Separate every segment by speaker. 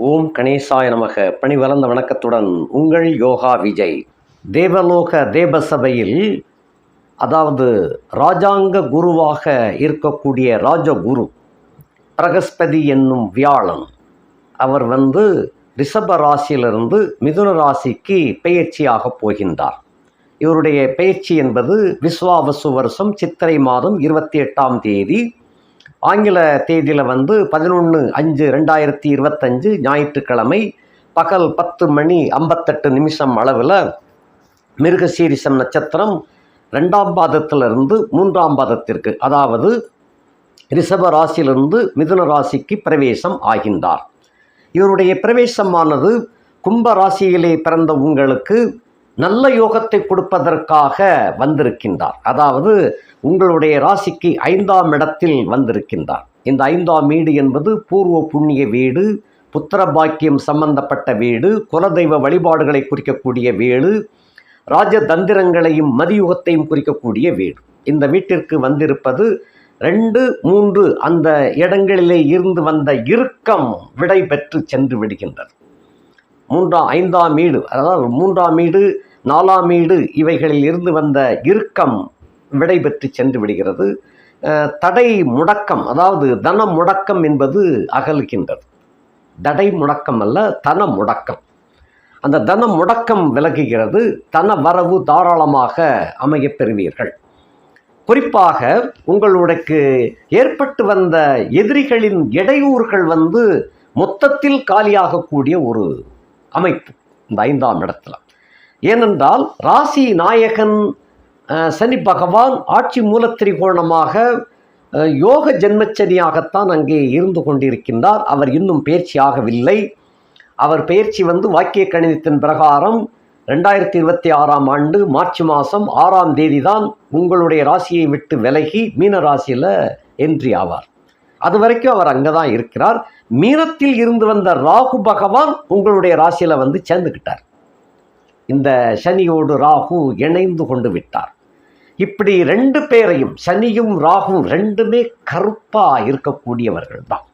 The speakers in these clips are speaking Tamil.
Speaker 1: ஓம் கணேசாய நமக. பணிவளர்ந்த வணக்கத்துடன் உங்கள் யோகா விஜய். தேவலோக தேவசபையில், அதாவது ராஜாங்க குருவாக இருக்கக்கூடிய ராஜகுரு பிரகஸ்பதி என்னும் வியாழன், அவர் ரிஷப ராசியிலிருந்து மிதுன ராசிக்கு பெயர்ச்சியாக போகின்றார். இவருடைய பெயர்ச்சி என்பது விஸ்வாவசு வருஷம் சித்திரை மாதம் 28ஆம் தேதி, ஆங்கில தேதியில் 11/5/2025 ஞாயிற்றுக்கிழமை பகல் 10:58 அளவில் மிருகசீரிஷம் நட்சத்திரம் 2ஆம் பாதத்திலிருந்து 3ஆம் பாதத்திற்கு, அதாவது ரிஷப ராசியிலிருந்து மிதுன ராசிக்கு பிரவேசம் ஆகின்றார். இவருடைய பிரவேசமானது கும்ப ராசியிலே பிறந்த உங்களுக்கு நல்ல யோகத்தை கொடுப்பதற்காக வந்திருக்கின்றார். அதாவது உங்களுடைய ராசிக்கு 5ஆம் இடத்தில் வந்திருக்கின்றார். இந்த 5ஆம் வீடு என்பது பூர்வ புண்ணிய வீடு, புத்திர பாக்கியம் சம்பந்தப்பட்ட வீடு, குலதெய்வ வழிபாடுகளை குறிக்கக்கூடிய வீடு, ராஜதந்திரங்களையும் மதியுகத்தையும் குறிக்கக்கூடிய வீடு. இந்த வீட்டிற்கு வந்திருப்பது 2, 3 அந்த இடங்களிலே இருந்து வந்த இறுக்கம் விடை பெற்று சென்று விடுகின்றது. 5ஆம் வீடு, அதாவது 3ஆம் வீடு, 4ஆம் வீடு, இவைகளில் இருந்து வந்த இறுக்கம் விடை பெற்று சென்று விடுகிறது. தடை முடக்கம், அதாவது தன முடக்கம் என்பது அகல்கின்றது. தடை முடக்கம் அல்ல, தன முடக்கம். அந்த தன முடக்கம் விலகுகிறது. தன வரவு தாராளமாக அமையப் பெறுவீர்கள். குறிப்பாக உங்களுக்கு ஏற்பட்டு வந்த எதிரிகளின் இடையூறுகள் மொத்தத்தில் காலியாகக்கூடிய ஒரு அமைப்பு இந்த 5ஆம் இடத்துல. ஏனென்றால் ராசி நாயகன் சனி பகவான் ஆட்சி மூலத்திரிகோணமாக யோக ஜென்மச்சனியாகத்தான் அங்கே இருந்து கொண்டிருக்கின்றார். அவர் இன்னும் பெயர்ச்சி ஆகவில்லை. அவர் பெயர்ச்சி வாக்கிய கணிதத்தின் பிரகாரம் 2026ஆம் ஆண்டு மார்ச் மாதம் 6ஆம் தேதி தான் உங்களுடைய ராசியை விட்டு விலகி மீன ராசியில் என்ட்ரி ஆவார். அது வரைக்கும் அவர் அங்கே தான் இருக்கிறார். மீனத்தில் இருந்து வந்த ராகு பகவான் உங்களுடைய ராசியில் சேர்ந்துக்கிட்டார். இந்த சனியோடு ராகு இணைந்து கொண்டு விட்டார். இப்படி 2 பேரையும், சனியும் ராகுவும் 2மே கருப்பாக இருக்கக்கூடியவர்கள் தான்,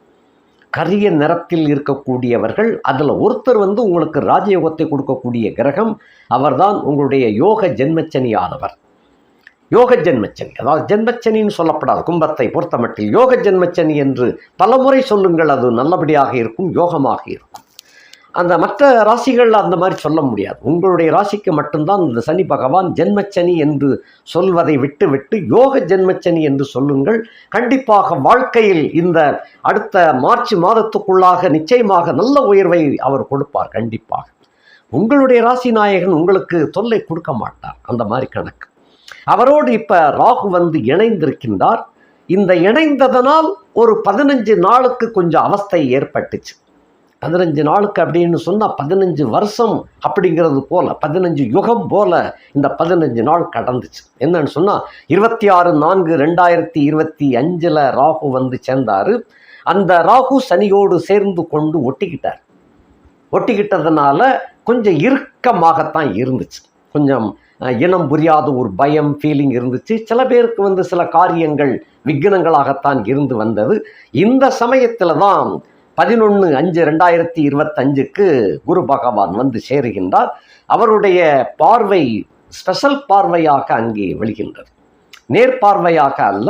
Speaker 1: கரிய நிறத்தில் இருக்கக்கூடியவர்கள். அதில் ஒருத்தர் உங்களுக்கு ராஜயோகத்தை கொடுக்கக்கூடிய கிரகம், அவர்தான் உங்களுடைய யோக ஜென்மச்சனியானவர். யோக ஜென்மச்சனி, அதாவது ஜென்மச்சனின்னு சொல்லப்படாது. கும்பத்தை பொறுத்த மட்டில் யோக ஜென்மச்சனி என்று பலமுறை சொல்லுங்கள், அது நல்லபடியாக இருக்கும், யோகமாக இருக்கும். அந்த மற்ற ராசிகள் அந்த மாதிரி சொல்ல முடியாது. உங்களுடைய ராசிக்கு மட்டும்தான் இந்த சனி பகவான் ஜென்மச்சனி என்று சொல்வதை விட்டு யோக ஜென்மச்சனி என்று சொல்லுங்கள். கண்டிப்பாக வாழ்க்கையில் இந்த அடுத்த மார்ச் மாதத்துக்குள்ளாக நிச்சயமாக நல்ல உயர்வை அவர் கொடுப்பார். கண்டிப்பாக உங்களுடைய ராசி நாயகன் உங்களுக்கு தொல்லை கொடுக்க மாட்டார். அந்த மாதிரி கணக்கு. அவரோடு இப்போ ராகு இணைந்திருக்கின்றார். இந்த இணைந்ததனால் ஒரு 15 நாளுக்கு கொஞ்சம் அவஸ்தை ஏற்பட்டுச்சு. 15 நாளுக்கு அப்படின்னு சொன்னால் 15 வருஷம் அப்படிங்கிறது போல, 15 யுகம் போல இந்த 15 நாள் கடந்துச்சு. என்னன்னு சொன்னால் 26/4/2025 ராகு சேர்ந்தார். அந்த ராகு சனியோடு சேர்ந்து கொண்டு ஒட்டிக்கிட்டதுனால கொஞ்சம் இறுக்கமாகத்தான் இருந்துச்சு. கொஞ்சம் இனம் புரியாத ஒரு பயம் ஃபீலிங் இருந்துச்சு. சில பேருக்கு சில காரியங்கள் விக்னங்களாகத்தான் இருந்து வந்தது. இந்த சமயத்தில் தான் 11/5/2025 குரு பகவான் சேருகின்றார். அவருடைய பார்வை ஸ்பெஷல் பார்வையாக அங்கே விழுகின்றது. நேர்பார்வையாக அல்ல,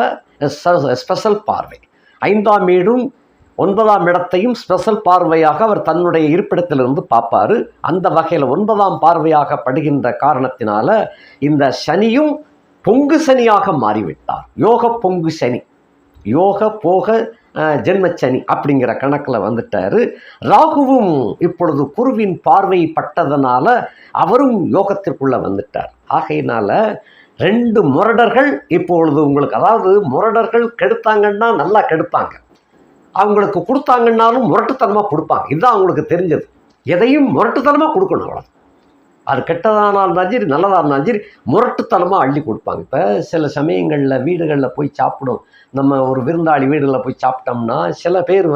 Speaker 1: ஸ்பெஷல் பார்வை. 5ஆம் வீடும் 9ஆம் இடத்தையும் ஸ்பெஷல் பார்வையாக அவர் தன்னுடைய இருப்பிடத்திலிருந்து பார்ப்பார். அந்த வகையில் 9ஆம் பார்வையாக படுகின்ற காரணத்தினால இந்த சனியும் பொங்கு சனியாக மாறிவிட்டார். யோக பொங்கு சனி, யோக போக ஜென்மச்சனி அப்படிங்கிற கணக்கில் வந்துட்டார். ராகுவும் இப்பொழுது குருவின் பார்வை பட்டதனால அவரும் யோகத்திற்குள்ளே வந்துட்டார். ஆகையினால 2 முரடர்கள் இப்பொழுது உங்களுக்கு, அதாவது முரடர்கள் கெடுத்தாங்கன்னா நல்லா கெடுப்பாங்க, அவங்களுக்கு கொடுத்தாங்கன்னாலும் முரட்டுத்தனமாக கொடுப்பாங்க. இதுதான் அவங்களுக்கு தெரிஞ்சது. எதையும் முரட்டுத்தனமாக கொடுக்கணும், அவ்வளோ. அது கெட்டதானா இருந்தாலும் சரி, நல்லதாக இருந்தாலும் சரி, முரட்டுத்தனமாக அள்ளி கொடுப்பாங்க. இப்போ சில சமயங்களில் வீடுகளில் போய் சாப்பிடும், நம்ம ஒரு விருந்தாளி வீடுகளில் போய் சாப்பிட்டோம்னா சில பேர்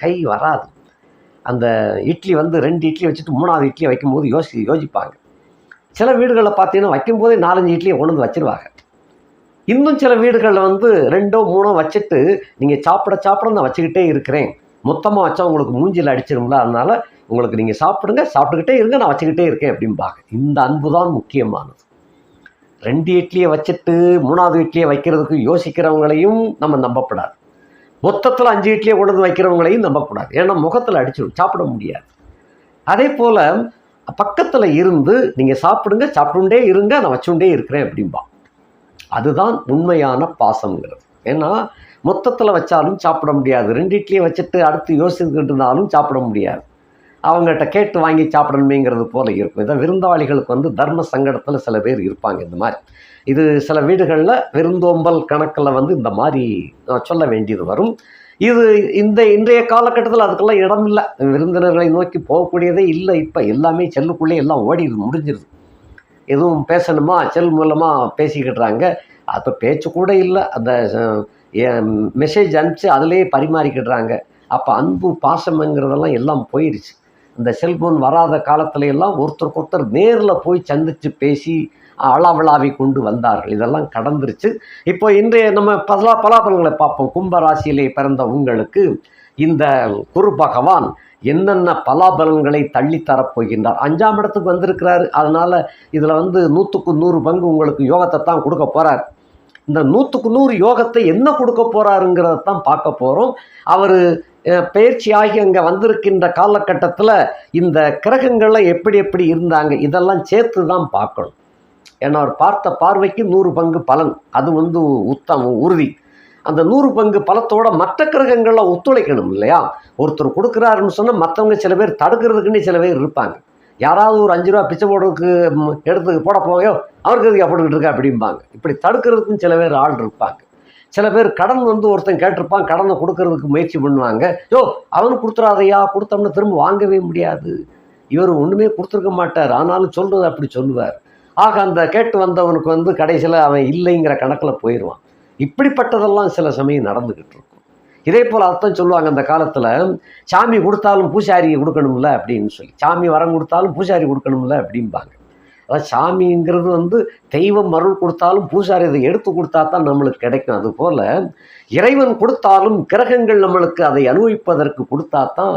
Speaker 1: கை வராது. அந்த இட்லி 2 இட்லி வச்சுட்டு 3ஆவது இட்லியை வைக்கும்போது யோசிப்பாங்க. சில வீடுகளில் பார்த்தீங்கன்னா வைக்கும்போதே 4-5 இட்லியை கொண்டு வச்சுருவாங்க. இன்னும் சில வீடுகளில் 2ஓ 3ஓ வச்சுட்டு நீங்கள் சாப்பிட நான் வச்சுக்கிட்டே இருக்கிறேன், மொத்தமாக வச்சா உங்களுக்கு மூஞ்சில் அடிச்சிரும்ல, அதனால் உங்களுக்கு நீங்கள் சாப்பிடுங்க, சாப்பிட்டுக்கிட்டே இருங்க, நான் வச்சுக்கிட்டே இருக்கேன் அப்படிம்பாங்க. இந்த அன்பு தான் முக்கியமானது. 2 இட்லியை வச்சுட்டு 3வது இட்லியை வைக்கிறதுக்கு யோசிக்கிறவங்களையும் நம்ம நம்பப்படாது. மொத்தத்தில் 5 இட்லியை கொண்டு வந்து வைக்கிறவங்களையும் நம்பக்கூடாது. ஏன்னா முகத்தில் அடிச்சிடும், சாப்பிட முடியாது. அதே போல் பக்கத்தில் இருந்து நீங்கள் சாப்பிடுங்க, சாப்பிட்டுண்டே இருங்க, நான் வச்சுட்டே இருக்கிறேன் அப்படின்பா. அதுதான் உண்மையான பாசம்ங்கிறது. ஏன்னா மொத்தத்தில் வச்சாலும் சாப்பிட முடியாது, 2 இட்லியை வச்சுட்டு அடுத்து யோசிச்சுக்கிட்டு இருந்தாலும் சாப்பிட முடியாது. அவங்ககிட்ட கேட்டு வாங்கி சாப்பிடணுமேங்கிறது போல இருக்கும். இதை விருந்தாளிகளுக்கு தர்ம சங்கடத்தில் சில பேர் இருப்பாங்க. இந்த மாதிரி இது சில வீடுகளில் விருந்தோம்பல் கணக்கில் இந்த மாதிரி சொல்ல வேண்டியது வரும். இது இன்றைய காலகட்டத்தில் அதுக்கெல்லாம் இடம் இல்லை. விருந்தினர்களை நோக்கி போகக்கூடியதே இல்லை. இப்போ எல்லாமே செல்லுக்குள்ளே எல்லாம் ஓடிடுது, முடிஞ்சிருது. எதுவும் பேசணுமா செல் மூலமாக பேசிக்கிட்டுறாங்க. அப்போ பேச்சு கூட இல்லை, அந்த மெசேஜ் அனுப்பிச்சு அதிலேயே பரிமாறிக்கிடுறாங்க. அப்போ அன்பு பாசம்ங்கிறதெல்லாம் எல்லாம் போயிடுச்சு. இந்த செல்ஃபோன் வராத காலத்துல எல்லாம் ஒருத்தருக்கு ஒருத்தர் நேரில் போய் சந்தித்து பேசி அளவலாவி கொண்டு வந்தார்கள். இதெல்லாம் கடந்துருச்சு. இப்போ இன்றைய நம்ம பலாபலங்களை பார்ப்போம். கும்ப ராசியிலே பிறந்த உங்களுக்கு இந்த குரு பகவான் என்னென்ன பலாபலன்களை தள்ளித்தரப்போகின்றார். 5ஆம் இடத்துக்கு வந்திருக்கிறாரு. அதனால் இதில் 100க்கு 100 பங்கு உங்களுக்கு யோகத்தை தான் கொடுக்க போகிறார். இந்த 100க்கு 100 யோகத்தை என்ன கொடுக்க போகிறாருங்கிறத தான் பார்க்க போகிறோம். அவர் பயிற்சியாகி அங்கே வந்திருக்கின்ற காலகட்டத்தில் இந்த கிரகங்கள்லாம் எப்படி எப்படி இருந்தாங்க இதெல்லாம் சேர்த்து தான் பார்க்கணும். ஏன்னா அவர் பார்த்த பார்வைக்கு 100 பங்கு பலன், அது உத்தமம், உறுதி. அந்த 100 பங்கு பலத்தோட மற்ற கிரகங்கள்லாம் ஒத்துழைக்கணும் இல்லையா? ஒருத்தர் கொடுக்குறாருன்னு சொன்னால் மற்றவங்க சில பேர் தடுக்கிறதுக்குன்னு சில பேர் இருப்பாங்க. யாராவது ஒரு 5 ரூபா பிச்சை போடுறதுக்கு எடுத்து போட போவையோ அவருக்கு எதுக்கு போட்டுக்கிட்டு இருக்கா அப்படிம்பாங்க. இப்படி தடுக்கிறதுக்குன்னு சில பேர் ஆள் இருப்பாங்க. சில பேர் கடன் ஒருத்தன் கேட்டிருப்பான், கடனை கொடுக்கறதுக்கு முயற்சி பண்ணுவாங்க. அவனுக்கு கொடுத்துறாதையா, கொடுத்தோம்னா திரும்ப வாங்கவே முடியாது. இவர் ஒன்றுமே கொடுத்துருக்க மாட்டார், ஆனாலும் சொல்கிறது அப்படி சொல்லுவார். ஆக அந்த கேட்டு வந்தவனுக்கு கடைசியில் அவன் இல்லைங்கிற கணக்கில் போயிடுவான். இப்படிப்பட்டதெல்லாம் சில சமயம் நடந்துக்கிட்டு இருக்கும். இதே போல் அர்த்தம் சொல்லுவாங்க அந்த காலத்தில், சாமி கொடுத்தாலும் பூசாரி கொடுக்கணும்ல அப்படின்னு சொல்லி, சாமி வரம் கொடுத்தாலும் பூசாரி கொடுக்கணும்ல அப்படிம்பாங்க. அதாவது சாமிங்கிறது தெய்வம் அருள் கொடுத்தாலும் பூசாரி இதை எடுத்து கொடுத்தா தான் நம்மளுக்கு கிடைக்கும். அதுபோல் இறைவன் கொடுத்தாலும் கிரகங்கள் நம்மளுக்கு அதை அனுபவிப்பதற்கு கொடுத்தா தான்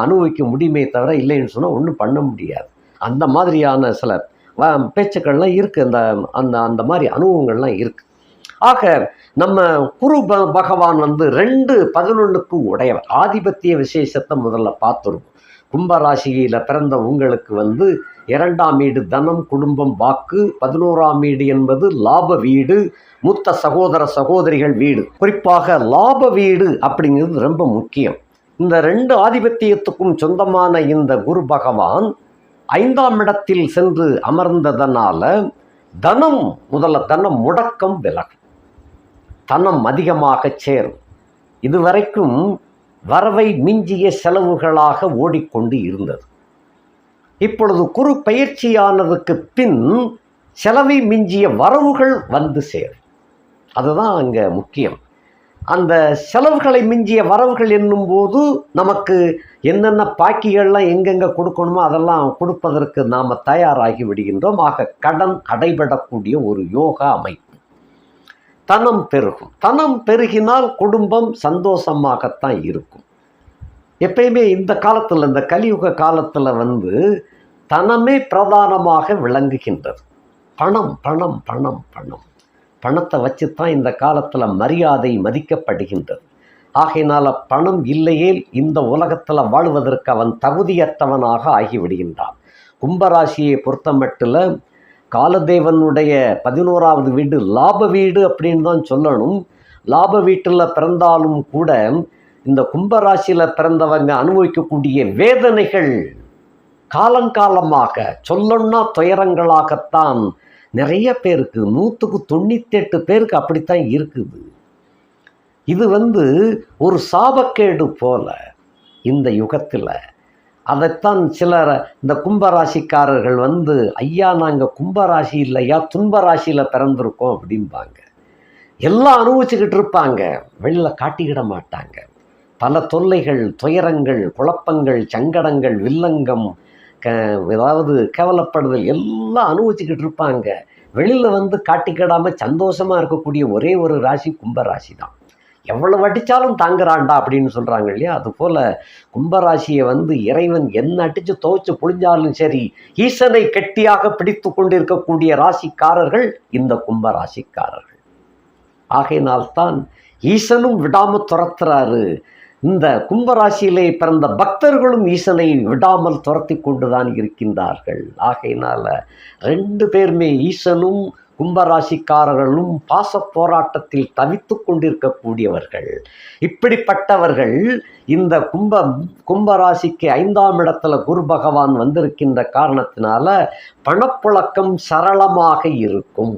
Speaker 1: அனுபவிக்க முடியுமே தவிர இல்லைன்னு சொன்னால் ஒன்றும் பண்ண முடியாது. அந்த மாதிரியான சில பேச்சுக்கள்லாம் இருக்குது. அந்த அந்த மாதிரி அனுபவங்கள்லாம் இருக்குது. ஆக நம்ம குரு பகவான் 2-11க்கு உடையவர். ஆதிபத்திய விசேஷத்தை முதல்ல பார்த்துருவோம். கும்பராசியில் பிறந்த உங்களுக்கு 2ஆம் வீடு தனம், குடும்பம், வாக்கு. 11ஆம் வீடு என்பது லாப வீடு, மூத்த சகோதர சகோதரிகள் வீடு. குறிப்பாக லாப வீடு அப்படிங்கிறது ரொம்ப முக்கியம். இந்த 2 ஆதிபத்தியத்துக்கும் சொந்தமான இந்த குரு பகவான் 5ஆம் இடத்தில் சென்று அமர்ந்ததனால தனம் முடக்கம் விலகும், தனம் அதிகமாக சேரும். இதுவரைக்கும் வரவை மிஞ்சிய செலவுகளாக ஓடிக்கொண்டு இருந்தது. இப்பொழுது குரு பயிற்சியானதுக்கு பின் செலவை மிஞ்சிய வரவுகள் சேரும். அதுதான் அங்கே முக்கியம். அந்த செலவுகளை மிஞ்சிய வரவுகள் என்னும்போது நமக்கு என்னென்ன பாக்கிகள்லாம் எங்கெங்கே கொடுக்கணுமோ அதெல்லாம் கொடுப்பதற்கு நாம் தயாராகி விடுகின்றோம். ஆக கடன் அடைபடக்கூடிய ஒரு யோகா அமைப்பு. தனம் பெருகும். தனம் பெருகினால் குடும்பம் சந்தோஷமாகத்தான் இருக்கும். எப்பயுமே இந்த காலத்தில், இந்த கலியுக காலத்தில் தனமே பிரதானமாக விளங்குகின்றது. பணம் பணம் பணம் பணம் பணத்தை வச்சு தான் இந்த காலத்தில் மரியாதை மதிக்கப்படுகின்றது. ஆகையினால் பணம் இல்லையே இந்த உலகத்தில் வாழ்வதற்கு அவன் தகுதியற்றவனாக ஆகிவிடுகின்றான். கும்பராசியை பொறுத்தமட்டில் காலதேவனுடைய 11ஆவது வீடு லாப வீடு அப்படின்னு தான் சொல்லணும். லாப வீட்டில் பிறந்தாலும் கூட இந்த கும்பராசியில் பிறந்தவங்க அனுபவிக்கக்கூடிய வேதனைகள் காலங்காலமாக சொல்லணும்னா துயரங்களாகத்தான் நிறைய பேருக்கு, 100க்கு 98 பேருக்கு அப்படித்தான் இருக்குது. இது ஒரு சாபக்கேடு போல இந்த யுகத்தில். அதைத்தான் சிலர் இந்த கும்பராசிக்காரர்கள் ஐயா நாங்கள் கும்பராசி இல்லையா துன்பராசியில் பிறந்திருக்கோம் அப்படிம்பாங்க. எல்லாம் அனுபவிச்சுக்கிட்டு இருப்பாங்க, வெளியில் காட்டிக்கிட மாட்டாங்க. பல தொல்லைகள், துயரங்கள், குழப்பங்கள், சங்கடங்கள், வில்லங்கம், ஏதாவது கேவலப்படுதல் எல்லாம் அனுபவிச்சுக்கிட்டு இருப்பாங்க. வெளியில் காட்டிக்கிடாமல் சந்தோஷமாக இருக்கக்கூடிய ஒரே ஒரு ராசி கும்பராசி தான். எவ்வளவு அடித்தாலும் தாங்குறான்டா அப்படின்னு சொல்கிறாங்க இல்லையா? அதுபோல் கும்பராசியை இறைவன் என்ன அடித்து துவைச்சு புழிஞ்சாலும் சரி, ஈசனை கெட்டியாக பிடித்து கொண்டிருக்கக்கூடிய ராசிக்காரர்கள் இந்த கும்பராசிக்காரர்கள். ஆகையினால்தான் ஈசனும் விடாமல் துரத்துறாரு. இந்த கும்பராசியிலே பிறந்த பக்தர்களும் ஈசனை விடாமல் துரத்தி கொண்டுதான் இருக்கின்றார்கள். ஆகையினால 2 பேருமே, ஈசனும் கும்பராசிக்காரர்களும் பாச போராட்டத்தில் தவித்து கொண்டிருக்கக்கூடியவர்கள். இப்படிப்பட்டவர்கள் இந்த கும்பராசிக்கு 5ஆம் இடத்துல குரு பகவான் வந்திருக்கின்ற காரணத்தினால பணப்புழக்கம் சரளமாக இருக்கும்.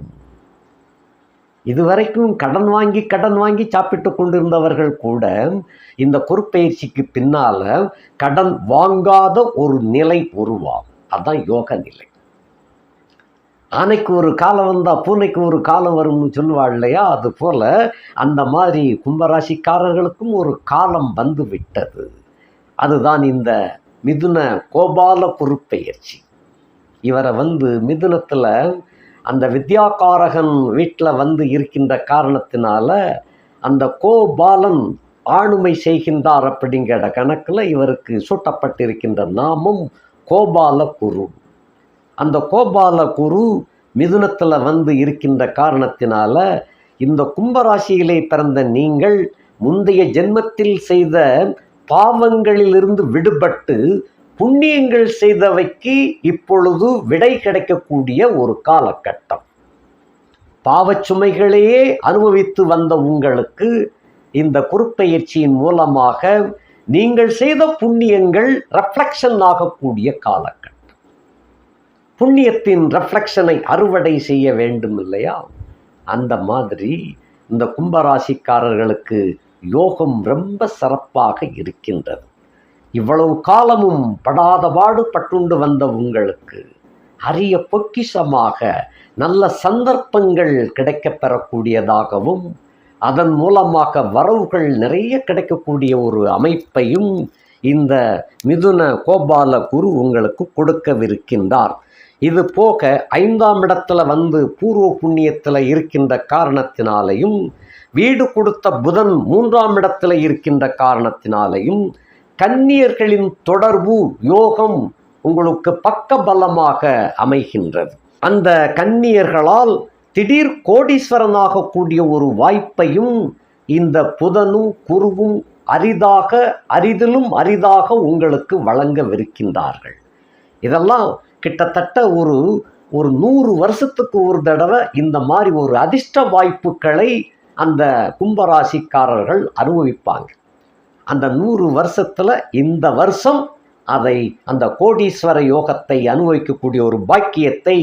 Speaker 1: இதுவரைக்கும் கடன் வாங்கி சாப்பிட்டு கொண்டிருந்தவர்கள் கூட இந்த குருப்பெயர்ச்சிக்கு பின்னால கடன் வாங்காத ஒரு நிலை உருவாகும். அதுதான் யோக நிலை. ஆனைக்கு ஒரு காலம் வந்தா பூனைக்கு ஒரு காலம் வரும்னு சொல்லுவாள் இல்லையா? அது போல அந்த மாதிரி கும்பராசிக்காரர்களுக்கும் ஒரு காலம் வந்து விட்டது. அதுதான் இந்த மிதுன கோபால குருப்பெயர்ச்சி. இவரை மிதுனத்துல அந்த வித்யாகாரகன் வீட்டில் இருக்கின்ற காரணத்தினால அந்த கோபாலன் ஆளுமை செய்கின்றார் அப்படிங்கிற கணக்கில் இவருக்கு சூட்டப்பட்டிருக்கின்ற நாமம் கோபால குரு. அந்த கோபால குரு மிதுனத்தில் இருக்கின்ற காரணத்தினால இந்த கும்பராசியிலே பிறந்த நீங்கள் முந்தைய ஜென்மத்தில் செய்த பாவங்களிலிருந்து விடுபட்டு புண்ணியங்கள் செய்தவைக்கு இப்பொழுது விடை கிடைக்கக்கூடிய ஒரு காலகட்டம். பாவச்சுமைகளையே அனுபவித்து வந்த உங்களுக்கு இந்த குருப்பெயர்ச்சியின் மூலமாக நீங்கள் செய்த புண்ணியங்கள் ரெஃப்ளெக்ஷன் ஆகக்கூடிய காலகட்டம். புண்ணியத்தின் ரெஃப்ளெக்ஷனை அறுவடை செய்ய வேண்டும் இல்லையா? அந்த மாதிரி இந்த கும்பராசிக்காரர்களுக்கு யோகம் ரொம்ப சிறப்பாக இருக்கின்றது. இவ்வளவு காலமும் படாத பாடு பட்டுண்டு வந்த உங்களுக்கு அரிய பொக்கிஷமாக நல்ல சந்தர்ப்பங்கள் கிடைக்கப் பெறக்கூடியதாகவும் அதன் மூலமாக வரவுகள் நிறைய கிடைக்கக்கூடிய ஒரு அமைப்பையும் இந்த மிதுன கோபால குரு உங்களுக்கு கொடுக்கவிருக்கின்றார். இது போக 5ஆம் இடத்துல பூர்வ புண்ணியத்தில் இருக்கின்ற காரணத்தினாலையும் வீடு கொடுத்த புதன் 3ஆம் இடத்துல இருக்கின்ற காரணத்தினாலையும் கன்னியர்களின் தொடர்பு யோகம் உங்களுக்கு பக்க பலமாக அமைகின்றது. அந்த கன்னியர்களால் திடீர் கோடீஸ்வரனாகக்கூடிய ஒரு வாய்ப்பையும் இந்த புதனும் குருவும் அரிதிலும் அரிதாக உங்களுக்கு வழங்கவிருக்கின்றார்கள். இதெல்லாம் கிட்டத்தட்ட ஒரு 100 வருஷத்துக்கு ஒரு தடவை இந்த மாதிரி ஒரு அதிர்ஷ்ட வாய்ப்புகளை அந்த கும்பராசிக்காரர்கள் அனுபவிப்பாங்க. அந்த 100 வருஷத்தில் இந்த வருஷம் அதை அந்த கோடீஸ்வர யோகத்தை அனுபவிக்கக்கூடிய ஒரு பாக்கியத்தை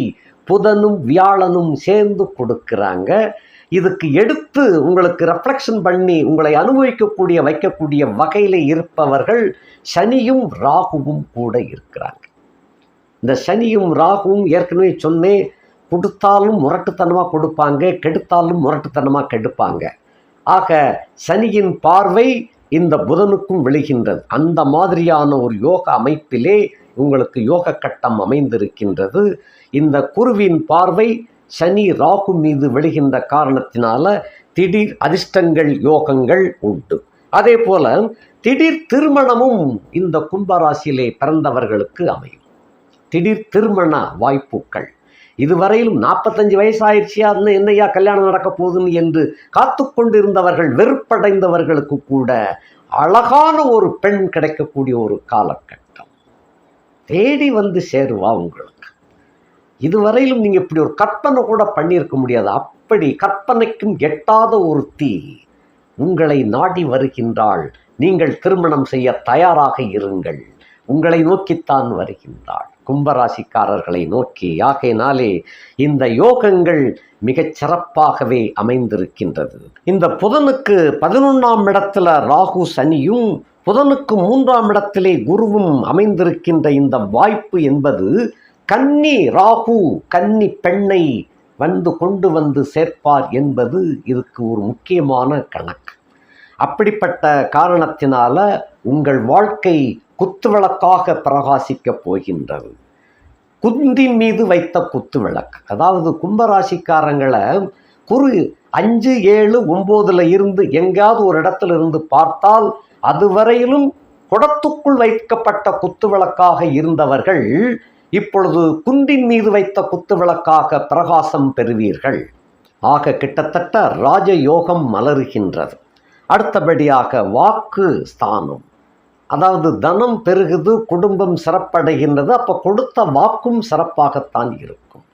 Speaker 1: புதனும் வியாழனும் சேர்ந்து கொடுக்குறாங்க. இதுக்கு எடுத்து உங்களுக்கு ரெஃப்ளெக்ஷன் பண்ணி உங்களை அனுபவிக்கக்கூடிய வைக்கக்கூடிய வகையில் இருப்பவர்கள் சனியும் ராகுவும் கூட இருக்கிறாங்க. இந்த சனியும் ராகுவும் ஏற்கனவே சொன்னேன், கொடுத்தாலும் முரட்டுத்தனமாக கொடுப்பாங்க, கெடுத்தாலும் முரட்டுத்தனமாக கெடுப்பாங்க. ஆக சனியின் பார்வை இந்த புதனுக்கும் விழுகின்றது. அந்த மாதிரியான ஒரு யோக அமைப்பிலே உங்களுக்கு யோக கட்டம் அமைந்திருக்கின்றது. இந்த குருவின் பார்வை சனி ராகு மீது விழுகின்ற காரணத்தினால திடீர் அதிர்ஷ்டங்கள் யோகங்கள் உண்டு. அதே போல திடீர் திருமணமும் இந்த கும்பராசியிலே பிறந்தவர்களுக்கு அமையும். திடீர் திருமண வாய்ப்புகள். இதுவரையிலும் 45 வயசாயிருச்சியா என்னையா கல்யாணம் நடக்க போகுதுன்னு என்று காத்து கொண்டிருந்தவர்கள் வெறுப்படைந்தவர்களுக்கு கூட அழகான ஒரு பெண் கிடைக்கக்கூடிய ஒரு காலகட்டம் தேடி சேருவா உங்களுக்கு. இதுவரையிலும் நீங்கள் இப்படி ஒரு கற்பனை கூட பண்ணியிருக்க முடியாது. அப்படி கற்பனைக்கும் எட்டாத ஒருத்தி உங்களை நாடி வருகின்றாள். நீங்கள் திருமணம் செய்ய தயாராக இருங்கள். உங்களை நோக்கித்தான் வருகின்றாள், கும்பராசிக்காரர்களை நோக்கி. ஆகையினாலே இந்த யோகங்கள் மிகச் சிறப்பாகவே அமைந்திருக்கின்றது. இந்த புதனுக்கு 11ஆம் இடத்துல ராகு சனியும் புதனுக்கு 3ஆம் இடத்திலே குருவும் அமைந்திருக்கின்ற இந்த வாய்ப்பு என்பது கன்னி ராகு கன்னி பெண்ணை கொண்டு சேர்ப்பார் என்பது இதுக்கு ஒரு முக்கியமான கணக்கு. அப்படிப்பட்ட காரணத்தினால உங்கள் வாழ்க்கை குத்துவிளக்காக பிரகாசிக்கப் போகின்றது. குந்தின் மீது வைத்த குத்துவிளக்கு. அதாவது கும்பராசிக்காரங்களை குரு 5, 7, 9 இருந்து எங்கேயாவது ஒரு இடத்துல இருந்து பார்த்தால் அதுவரையிலும் குடத்துக்குள் வைக்கப்பட்ட குத்துவிளக்காக இருந்தவர்கள் இப்பொழுது குன்றின் மீது வைத்த குத்துவிளக்காக பிரகாசம் பெறுவீர்கள். ஆக கிட்டத்தட்ட ராஜயோகம் மலருகின்றது. அடுத்தபடியாக வாக்கு ஸ்தானம், அதாவது தனம் பெருகுது, குடும்பம் சிறப்படைகின்றது. அப்போ கொடுத்த வாக்கும் சிறப்பாகத்தான் இருக்கும்.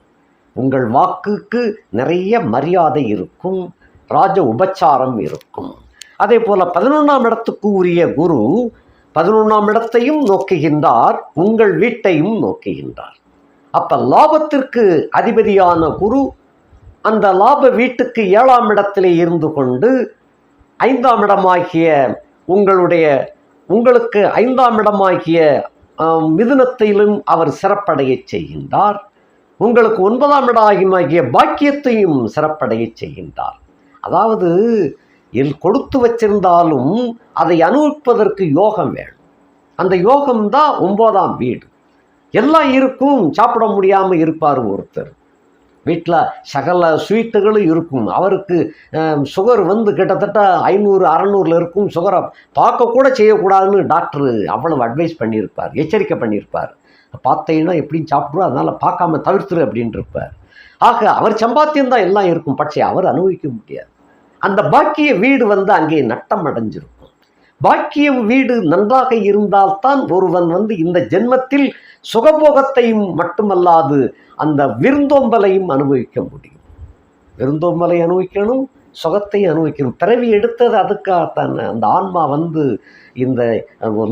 Speaker 1: உங்கள் வாக்குக்கு நிறைய மரியாதை இருக்கும், ராஜ உபச்சாரம் இருக்கும். அதே போல 11ஆம் இடத்துக்கு உரிய குரு 11ஆம் இடத்தையும் நோக்குகின்றார், உங்கள் வீட்டையும் நோக்குகின்றார். அப்ப லாபத்திற்கு அதிபதியான குரு அந்த லாப வீட்டுக்கு 7ஆம் இடத்திலே இருந்து கொண்டு 5ஆம் இடமாகிய உங்களுக்கு 5ஆம் இடமாகிய மிதுனத்திலும் அவர் சிறப்படைய செய்கின்றார். உங்களுக்கு 9ஆம் இடமாகிய பாக்கியத்தையும் சிறப்படைய செய்கின்றார். அதாவது கொடுத்து வச்சிருந்தாலும் அதை அனுபவிப்பதற்கு யோகம் வேணும். அந்த யோகம்தான் 9ஆம் வீடு. எல்லாம் இருக்கும், சாப்பிட முடியாமல் இருப்பார் ஒருத்தர். வீட்டில் சகல ஸ்வீட்டுகளும் இருக்கும். அவருக்கு சுகர் கிட்டத்தட்ட 500-600 இருக்கும். சுகரை பார்க்கக்கூட செய்யக்கூடாதுன்னு டாக்டர் அவ்வளவு அட்வைஸ் பண்ணியிருப்பார், எச்சரிக்கை பண்ணியிருப்பார். பார்த்தீங்கன்னா எப்படின்னு சாப்பிட்ருவோம், அதனால் பார்க்காம தவிர்த்துரு அப்படின்ட்டு இருப்பார். ஆக அவர் சம்பாத்தியம்தான் எல்லாம் இருக்கும், பட்சே அவர் அனுபவிக்க முடியாது. அந்த பாக்கிய வீடு அங்கே நட்டம் அடைஞ்சிருக்கும். பாக்கியம் வீடு நன்றாக இருந்தால்தான் ஒருவன் இந்த ஜென்மத்தில் சுகபோகத்தையும் மட்டுமல்லாது அந்த விருந்தோம்பலையும் அனுபவிக்க முடியும். விருந்தோம்பலை அனுபவிக்கணும், சுகத்தை அனுபவிக்கணும். பிறவி எடுத்தது அதுக்காகத்தானே. அந்த ஆன்மா இந்த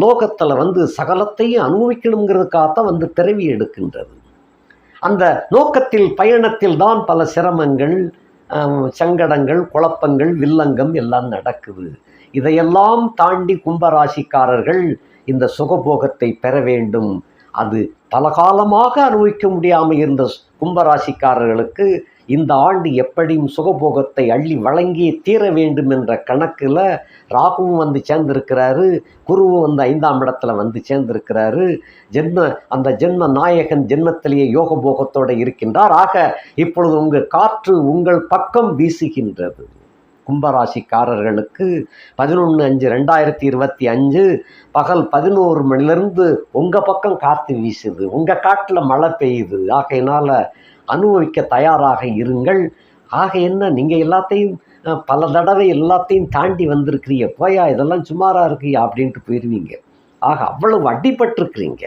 Speaker 1: லோகத்தில் சகலத்தையும் அனுபவிக்கணுங்கிறதுக்காகத்தான் பிறவி எடுக்கின்றது. அந்த நோக்கத்தில் பயணத்தில் தான் பல சிரமங்கள், சங்கடங்கள், குழப்பங்கள், வில்லங்கம் எல்லாம் நடக்குது. இதையெல்லாம் தாண்டி கும்பராசிக்காரர்கள் இந்த சுகபோகத்தை பெற வேண்டும். அது பல காலமாக அனுபவிக்க முடியாமல் இருந்த கும்பராசிக்காரர்களுக்கு இந்த ஆண்டு எப்படியும் சுகபோகத்தை அள்ளி வழங்கி தீர வேண்டும் என்ற கணக்கில் ராகுவும் சேர்ந்திருக்கிறாரு, குருவும் 5ஆம் இடத்துல சேர்ந்திருக்கிறாரு. அந்த ஜென்ம நாயகன் ஜென்மத்திலேயே யோக போகத்தோடு இருக்கின்றார். ஆக இப்பொழுது உங்கள் காற்று உங்கள் பக்கம் வீசுகின்றது. கும்பராசிக்காரர்களுக்கு 11/5/2025 பகல் 11 மணிலிருந்து உங்கள் பக்கம் காற்று வீசுது, உங்கள் காட்டில் மழை பெய்யுது. ஆகையினால் அனுபவிக்க தயாராக இருங்கள். ஆக என்ன, நீங்கள் எல்லாத்தையும் பல தடவை எல்லாத்தையும் தாண்டி வந்திருக்கிறீங்க, போயா இதெல்லாம் சுமாராக இருக்கியா அப்படின்ட்டு போயிடுவீங்க. ஆக அவ்வளவு அடிபட்டிருக்கிறீங்க.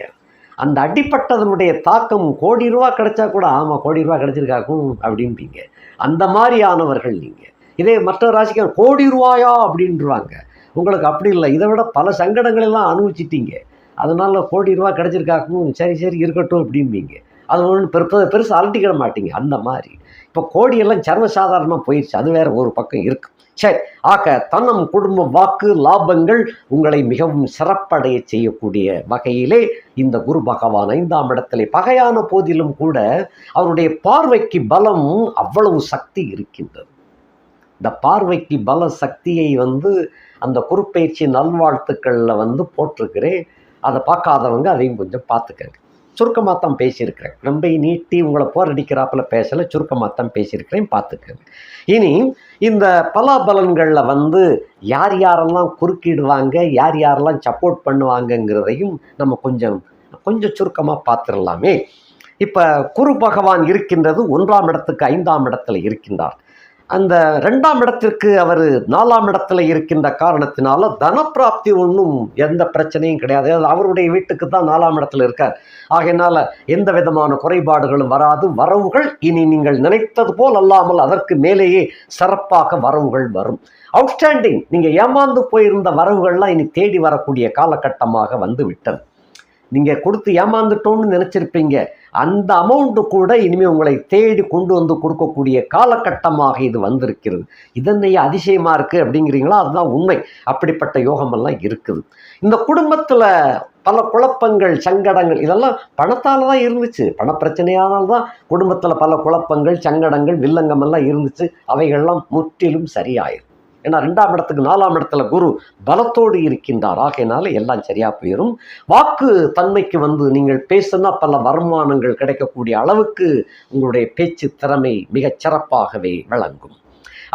Speaker 1: அந்த அடிப்பட்டதனுடைய தாக்கம் கோடி ரூபா கிடைச்சா கூட ஆமாம் கோடி ரூபா கிடைச்சிருக்காக்கும் அப்படின்பீங்க. அந்த மாதிரியானவர்கள் நீங்கள். இதே மற்ற ராசிக்காரர் கோடி ரூபாயா அப்படின்றாங்க. உங்களுக்கு அப்படி இல்லை, இதை விட பல சங்கடங்களெல்லாம் அனுபவிச்சிட்டீங்க. அதனால் கோடி ரூபா கிடைச்சிருக்காக்கும், சரி இருக்கட்டும் அப்படின்பீங்க. அது ஒன்று பெருசு அலட்டிக்கிட மாட்டீங்க. அந்த மாதிரி இப்போ கோடியெல்லாம் சர்வசாதாரணமாக போயிடுச்சு, அது வேற ஒரு பக்கம் இருக்கு. சரி, ஆக தன்னம் குடும்ப வாக்கு லாபங்கள் உங்களை மிகவும் சிறப்படைய செய்யக்கூடிய வகையிலே இந்த குரு பகவான் 5ஆம் இடத்திலே பகையான போதிலும் கூட அவருடைய பார்வைக்கு பலம் அவ்வளவு சக்தி இருக்கின்றது. இந்த பார்வைக்கு பல சக்தியை அந்த குருப்பெயர்ச்சி நல்வாழ்த்துக்களில் போட்டிருக்கிறேன். அதை பார்க்காதவங்க அதையும் கொஞ்சம் பார்த்துக்கங்க. சுருக்கமாக தான் பேசியிருக்கிறேன், ரொம்ப நீட்டி உங்களை போரடிக்கிறாப்பில் பேசலை, சுருக்கமாக தான் பேசியிருக்கிறேன், பார்த்துக்கங்க. இனி இந்த பலாபலன்களில் யார் யாரெல்லாம் குறுக்கிடுவாங்க, யார் யாரெல்லாம் சப்போர்ட் பண்ணுவாங்கங்கிறதையும் நம்ம கொஞ்சம் சுருக்கமாக பார்த்துடலாமே. இப்போ குரு பகவான் இருக்கின்றது 1ஆம் இடத்துக்கு 5ஆம் இடத்துல இருக்கின்றார். அந்த 2ஆம் இடத்திற்கு அவர் 4ஆம் இடத்துல இருக்கின்ற காரணத்தினால தனப்பிராப்தி ஒன்றும் எந்த பிரச்சனையும் கிடையாது. அவருடைய வீட்டுக்கு தான் 4ஆம் இடத்துல இருக்கார். ஆகையினால எந்த விதமான குறைபாடுகளும் வராது. வரவுகள் இனி நீங்கள் நினைத்தது போல் அல்லாமல் அதற்கு மேலேயே சிறப்பாக வரவுகள் வரும். அவுட்ஸ்டாண்டிங், நீங்கள் ஏமாந்து போயிருந்த வரவுகள்லாம் இனி தேடி வரக்கூடிய காலகட்டமாக விட்டது. நீங்கள் கொடுத்து ஏமாந்துட்டோன்னு நினச்சிருப்பீங்க, அந்த அமௌண்ட்டு கூட இனிமேல் உங்களை தேடி கொண்டு கொடுக்கக்கூடிய காலகட்டமாக இது வந்திருக்கிறது. இதன்னைய அதிசயமாக இருக்குது அப்படிங்கிறீங்களா? அதுதான் உண்மை. அப்படிப்பட்ட யோகமெல்லாம் இருக்குது. இந்த குடும்பத்தில் பல குழப்பங்கள், சங்கடங்கள் இதெல்லாம் பணத்தால் தான் இருந்துச்சு. பணப்பிரச்சனையானால் தான் குடும்பத்தில் பல குழப்பங்கள், சங்கடங்கள், வில்லங்கமெல்லாம் இருந்துச்சு. அவைகள்லாம் முற்றிலும் சரியாயிரும். ஏன்னா 2ஆம் இடத்துக்கு 4ஆம் இடத்துல குரு பலத்தோடு இருக்கின்றார். ஆகையினால எல்லாம் சரியா போயிடும். வாக்கு தன்மைக்கு நீங்கள் பேசுனா பல வருமானங்கள் கிடைக்கக்கூடிய அளவுக்கு உங்களுடைய பேச்சு திறமை மிகச் சிறப்பாகவே விளங்கும்.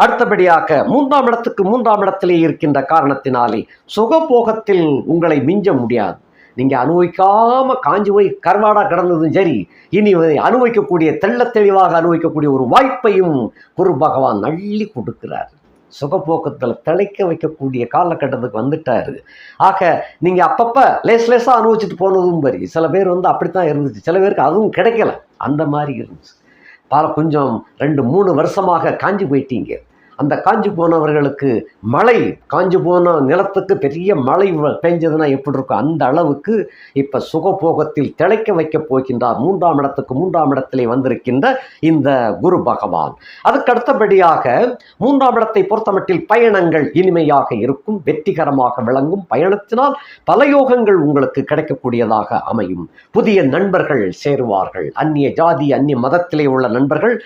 Speaker 1: அடுத்தபடியாக மூன்றாம் இடத்திலே இருக்கின்ற காரணத்தினாலே சுகபோகத்தில் உங்களை மிஞ்ச முடியாது. நீங்கள் அனுபவிக்காம காஞ்சி போய் கருவாடா கிடந்ததும் சரி, இனி அனுபவிக்கக்கூடிய தெளிவாக அனுபவிக்கக்கூடிய ஒரு வாய்ப்பையும் குரு பகவான் அள்ளி கொடுக்கிறார். சுகப்போக்கத்தில் திளைக்க வைக்கக்கூடிய காலகட்டத்துக்கு வந்துட்டாரு. ஆக நீங்கள் அப்பப்போ லேசாக அனுபவிச்சுட்டு போனதும் சரி, சில பேர் அப்படித்தான் இருந்துச்சு, சில பேருக்கு அதுவும் கிடைக்கல, அந்த மாதிரி இருந்துச்சு. கொஞ்சம் 2-3 வருஷமாக காஞ்சி போயிட்டீங்க. அந்த காஞ்சி போனவர்களுக்கு மழை, காஞ்சி போன நிலத்துக்கு பெரிய மழை பெஞ்சதுன்னா எப்படி இருக்கும், அந்த அளவுக்கு இப்போ சுகபோகத்தில் திளைக்க வைக்க போகின்றார். மூன்றாம் இடத்திலே வந்திருக்கின்ற இந்த குரு பகவான். அதுக்கு அடுத்தபடியாக மூன்றாம் இடத்தை பொறுத்தமட்டில் பயணங்கள் இனிமையாக இருக்கும், வெற்றிகரமாக விளங்கும். பயணத்தினால் பல யோகங்கள் உங்களுக்கு கிடைக்கக்கூடியதாக அமையும். புதிய நண்பர்கள் சேருவார்கள். அந்நிய ஜாதி அந்நிய மதத்திலே உள்ள நண்பர்கள்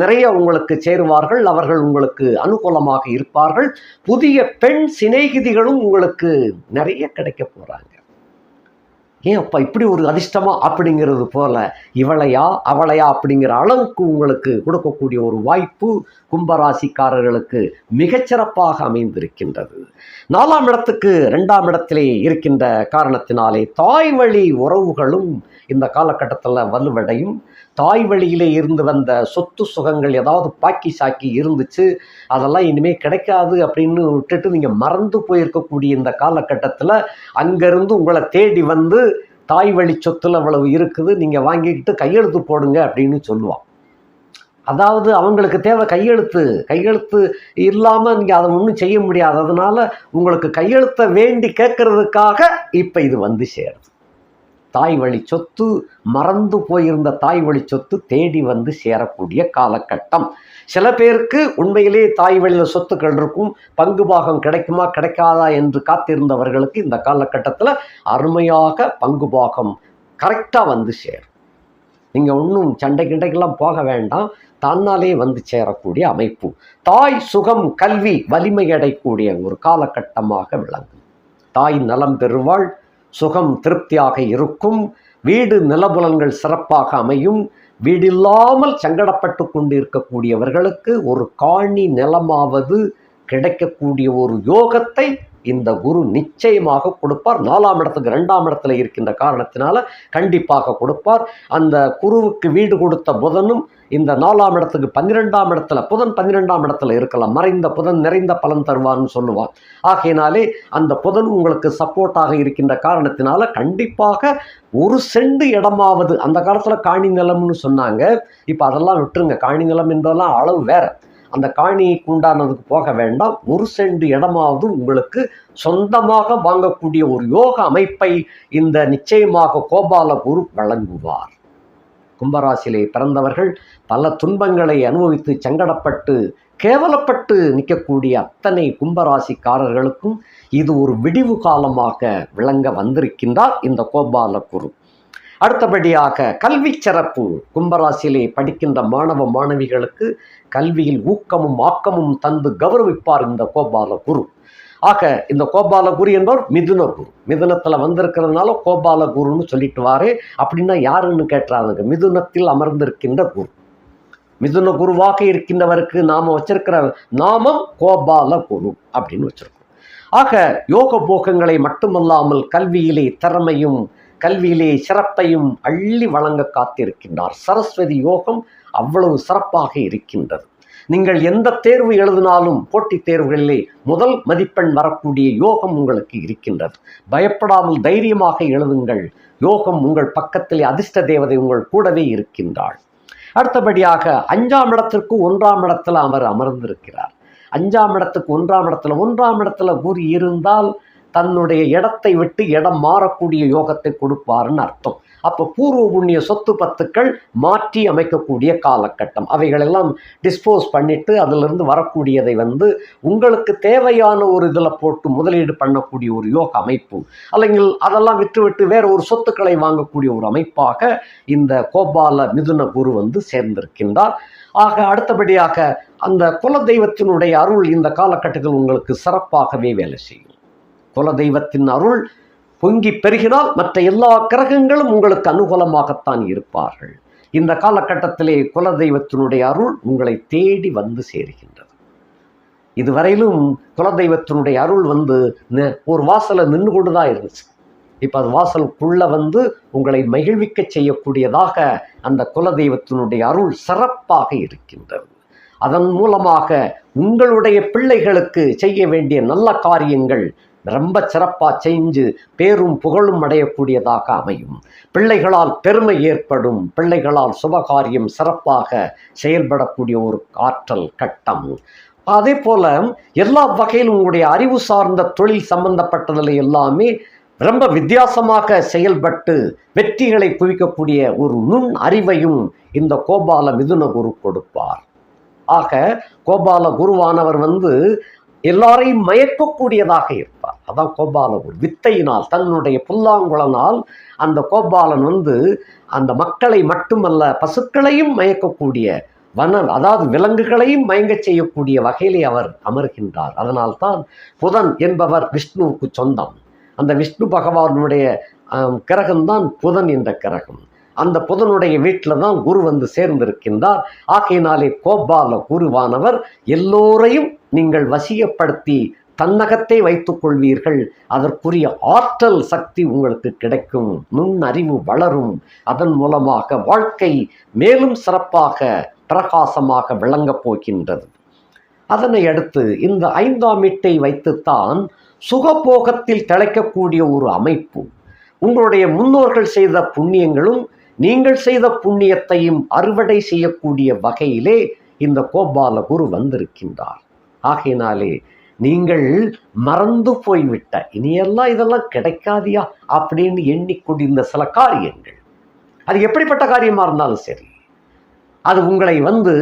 Speaker 1: நிறைய உங்களுக்கு சேருவார்கள். அவர்கள் உங்களுக்கு அனுகூலமாக இருப்பார்கள். புதிய பெண் சிநேகிதிகளும் உங்களுக்கு நிறைய கிடைக்க போறாங்க. ஏன் அப்பா இப்படி ஒரு அதிர்ஷ்டமா அப்படிங்கிறது போல இவளையா அவளையா அப்படிங்கிற அளவுக்கு உங்களுக்கு கொடுக்கக்கூடிய ஒரு வாய்ப்பு கும்பராசிக்காரர்களுக்கு மிகச்சிறப்பாக அமைந்திருக்கின்றது. 4ஆம் இடத்துக்கு 2ஆம் இடத்திலே இருக்கின்ற காரணத்தினாலே தாய் வழி உறவுகளும் இந்த காலகட்டத்தில் வலுவடையும். தாய் வழியிலே இருந்து வந்த சொத்து சுகங்கள் ஏதாவது பாக்கி சாக்கி இருந்துச்சு, அதெல்லாம் இனிமேல் கிடைக்காது அப்படின்னு விட்டுட்டு நீங்கள் மறந்து போயிருக்கக்கூடிய இந்த காலகட்டத்தில் அங்கேருந்து உங்களை தேடி வந்து தாய் வழி சொத்துல அவ்வளவு இருக்குது, நீங்கள் வாங்கிக்கிட்டு கையெழுத்து போடுங்க அப்படின்னு சொல்லுவான். அதாவது அவங்களுக்கு தேவை கையெழுத்து இல்லாமல் நீங்கள் அதை ஒன்றும் செய்ய முடியாது. அதனால உங்களுக்கு கையெழுத்தை வேண்டி கேட்கறதுக்காக இப்போ இது வந்து சேருது. தாய் வழி சொத்து, மறந்து போயிருந்த தாய் வழி சொத்து தேடி வந்து சேரக்கூடிய காலகட்டம். சில பேருக்கு உண்மையிலே தாய் வழியில் சொத்துக்கள் இருக்கும், பங்கு பாகம் கிடைக்குமா கிடைக்காதா என்று காத்திருந்தவர்களுக்கு இந்த காலகட்டத்தில் அருமையாக பங்கு பாகம் கரெக்டாக வந்து சேரும். நீங்கள் ஒன்றும் சண்டைக்கெல்லாம் போக வேண்டாம், தன்னாலே வந்து சேரக்கூடிய அமைப்பு. தாய் சுகம் கல்வி வலிமை அடையக்கூடிய ஒரு காலகட்டமாக விளங்கும். தாய் நலம் பெறுவாள், சுகம் திருப்தியாக இருக்கும், வீடு நிலபுலன்கள் சிறப்பாக அமையும். வீடில்லாமல் சங்கடப்பட்டு கொண்டு இருக்கக்கூடியவர்களுக்கு ஒரு காணி நிலமாவது கிடைக்கக்கூடிய ஒரு யோகத்தை இந்த குரு நிச்சயமாக கொடுப்பார். 4ஆம் இடத்துக்கு 2ஆம் இடத்துல இருக்கின்ற காரணத்தினால கண்டிப்பாக கொடுப்பார். அந்த குருவுக்கு வீடு கொடுத்த புதனும் இந்த 4ஆம் இடத்துக்கு 12ஆம் இடத்துல, புதன் 12ஆம் இடத்துல இருக்கலாம், மறைந்த புதன் நிறைந்த பலன் தருவார்னு சொல்லுவார். ஆகையினாலே அந்த புதன் உங்களுக்கு சப்போர்ட்டாக இருக்கின்ற காரணத்தினால கண்டிப்பாக 1 சென்ட் இடமாவது, அந்த காலத்தில் காணி நிலம்னு சொன்னாங்க, இப்போ அதெல்லாம் விட்டுருங்க, காணி நிலம் என்பதெல்லாம் அளவு வேற, அந்த காணிக்கு உண்டானதுக்கு போக வேண்டாம். 1 சென்ட் இடமாவது உங்களுக்கு சொந்தமாக வாங்கக்கூடிய ஒரு யோக அமைப்பை இந்த நிச்சயமாக கோபால குரு வழங்குவார். கும்பராசியிலே பிறந்தவர்கள் பல துன்பங்களை அனுபவித்து சங்கடப்பட்டு கேவலப்பட்டு நிற்கக்கூடிய அத்தனை கும்பராசிக்காரர்களுக்கும் இது ஒரு விடிவு காலமாக விளங்க வந்திருக்கின்றார் இந்த கோபால குரு. அடுத்தபடியாக கல்வி சிறப்பு. கும்பராசியிலே படிக்கின்ற மாணவ மாணவிகளுக்கு கல்வியில் ஊக்கமும் ஆக்கமும் தந்து கௌரவிப்பார் இந்த கோபால குரு. ஆக இந்த கோபால குரு என்பவர் மிதுன குரு. மிதுனத்தில் வந்திருக்கிறதுனால கோபால குருன்னு சொல்லிட்டு வாரு. அப்படின்னா யாருன்னு கேட்டுறாங்க, மிதுனத்தில் அமர்ந்திருக்கின்ற குரு. மிதுன குருவாக இருக்கின்றவருக்கு நாம வச்சிருக்கிற நாமம் கோபால குரு அப்படின்னு வச்சிருக்கோம். ஆக யோக போகங்களை மட்டுமல்லாமல் கல்வியிலே திறமையும் கல்வியிலே சிறப்பையும் அள்ளி வழங்க காத்திருக்கின்றார். சரஸ்வதி யோகம் அவ்வளவு சிறப்பாக இருக்கின்றது. நீங்கள் எந்த தேர்வு எழுதினாலும் போட்டித் தேர்வுகளிலே முதல் மதிப்பெண் வரக்கூடிய யோகம் உங்களுக்கு இருக்கின்றது. பயப்படாமல் தைரியமாக எழுதுங்கள். யோகம் உங்கள் பக்கத்திலே, அதிர்ஷ்ட தேவதை உங்கள் கூடவே இருக்கின்றாள். அடுத்தபடியாக 5ஆம் இடத்திற்கு 1ஆம் இடத்துல அவர் அமர்ந்திருக்கிறார். 5ஆம் இடத்துக்கு 1ஆம் இடத்துல, 1ஆம் இடத்துல குரு இருந்தால் தன்னுடைய இடத்தை விட்டு இடம் மாறக்கூடிய யோகத்தை கொடுப்பாருன்னு அர்த்தம். அப்போ பூர்வ புண்ணிய சொத்து பத்துக்கள் மாற்றி அமைக்கக்கூடிய காலகட்டம். அவைகளெல்லாம் டிஸ்போஸ் பண்ணிட்டு அதிலிருந்து வரக்கூடியதை உங்களுக்கு தேவையான ஒரு இதில் போட்டு முதலீடு பண்ணக்கூடிய ஒரு யோக அமைப்பு, அல்லது அதெல்லாம் விட்டுவிட்டு வேற ஒரு சொத்துக்களை வாங்கக்கூடிய ஒரு அமைப்பாக இந்த கோபால மிதுன குரு சேர்ந்திருக்கின்றார். ஆக அடுத்தபடியாக அந்த குலதெய்வத்தினுடைய அருள் இந்த காலகட்டத்தில் உங்களுக்கு சிறப்பாகவே வேலை செய்யும். குலதெய்வத்தின் அருள் பொங்கி பெருகினால் மற்ற எல்லா கிரகங்களும் உங்களுக்கு அனுகூலமாகத்தான் இருப்பார்கள். இந்த காலகட்டத்திலே குலதெய்வத்தினுடைய அருள் உங்களை தேடி வந்து சேருகின்றது. இதுவரையிலும் குலதெய்வத்தினுடைய அருள் வந்து ஒரு வாசலை நின்று கொண்டு தான் இருந்துச்சு. இப்போ அது வாசலுக்குள்ள வந்து உங்களை மகிழ்விக்க செய்யக்கூடியதாக அந்த குலதெய்வத்தினுடைய அருள் சிறப்பாக இருக்கின்றது. அதன் மூலமாக உங்களுடைய பிள்ளைகளுக்கு செய்ய வேண்டிய நல்ல காரியங்கள் ரொம்ப சிறப்பாக செஞ்சு பேரும் புகழும் அடையக்கூடியதாக அமையும். பிள்ளைகளால் பெருமை ஏற்படும். பிள்ளைகளால் சுபகாரியம் சிறப்பாக செயல்படக்கூடிய ஒரு ஆற்றல் கட்டம். அதே போல எல்லா வகையிலும் உங்களுடைய அறிவு சார்ந்த தொழில் சம்பந்தப்பட்டதில் எல்லாமே ரொம்ப வித்தியாசமாக செயல்பட்டு வெற்றிகளை குவிக்கக்கூடிய ஒரு நுண் அறிவையும் இந்த கோபால மிதுன குரு கொடுப்பார். ஆக கோபால குருவானவர் வந்து எல்லாரையும் மயக்கக்கூடியதாக இருப்பார். அதான் கோபால குரு. வித்தையினால், தன்னுடைய புல்லாங்குழனால் அந்த கோபாலன் வந்து அந்த மக்களை மட்டுமல்ல பசுக்களையும் மயக்கக்கூடிய அதாவது விலங்குகளையும் மயங்க செய்யக்கூடிய வகையிலே அவர் அமர்கின்றார். அதனால்தான் புதன் என்பவர் விஷ்ணுவுக்கு சொந்தம். அந்த விஷ்ணு பகவானுடைய கிரகம்தான் புதன் என்ற கிரகம். அந்த புதனுடைய வீட்டில் தான் குரு வந்து சேர்ந்திருக்கின்றார். ஆகையினாலே கோபால குருவானவர் எல்லோரையும் நீங்கள் வசியப்படுத்தி தன்னகத்தை வைத்துக் கொள்வீர்கள். அதற்குரிய ஆற்றல் சக்தி உங்களுக்கு கிடைக்கும். நுண்ணறிவு வளரும். அதன் மூலமாக வாழ்க்கை மேலும் சிறப்பாக பிரகாசமாக விளங்கப் போகின்றது. அதனை அடுத்து இந்த 5ஆம் வீட்டை வைத்துத்தான் சுகபோகத்தில் திளைக்கக்கூடிய ஒரு அமைப்பு. உங்களுடைய முன்னோர்கள் செய்த புண்ணியங்களும் நீங்கள் செய்த புண்ணியத்தையும் அறுவடை செய்யக்கூடிய வகையிலே இந்த கோபால குரு வந்திருக்கின்றார். ஆகையினாலே நீங்கள் மறந்து போய்விட்ட இனியெல்லாம் இதெல்லாம் கிடைக்காதியா அப்படின்னு எண்ணிக்கொண்டிருந்த சில காரியங்கள், அது எப்படிப்பட்ட காரியமாக இருந்தாலும் சரி, அது உங்களை வந்து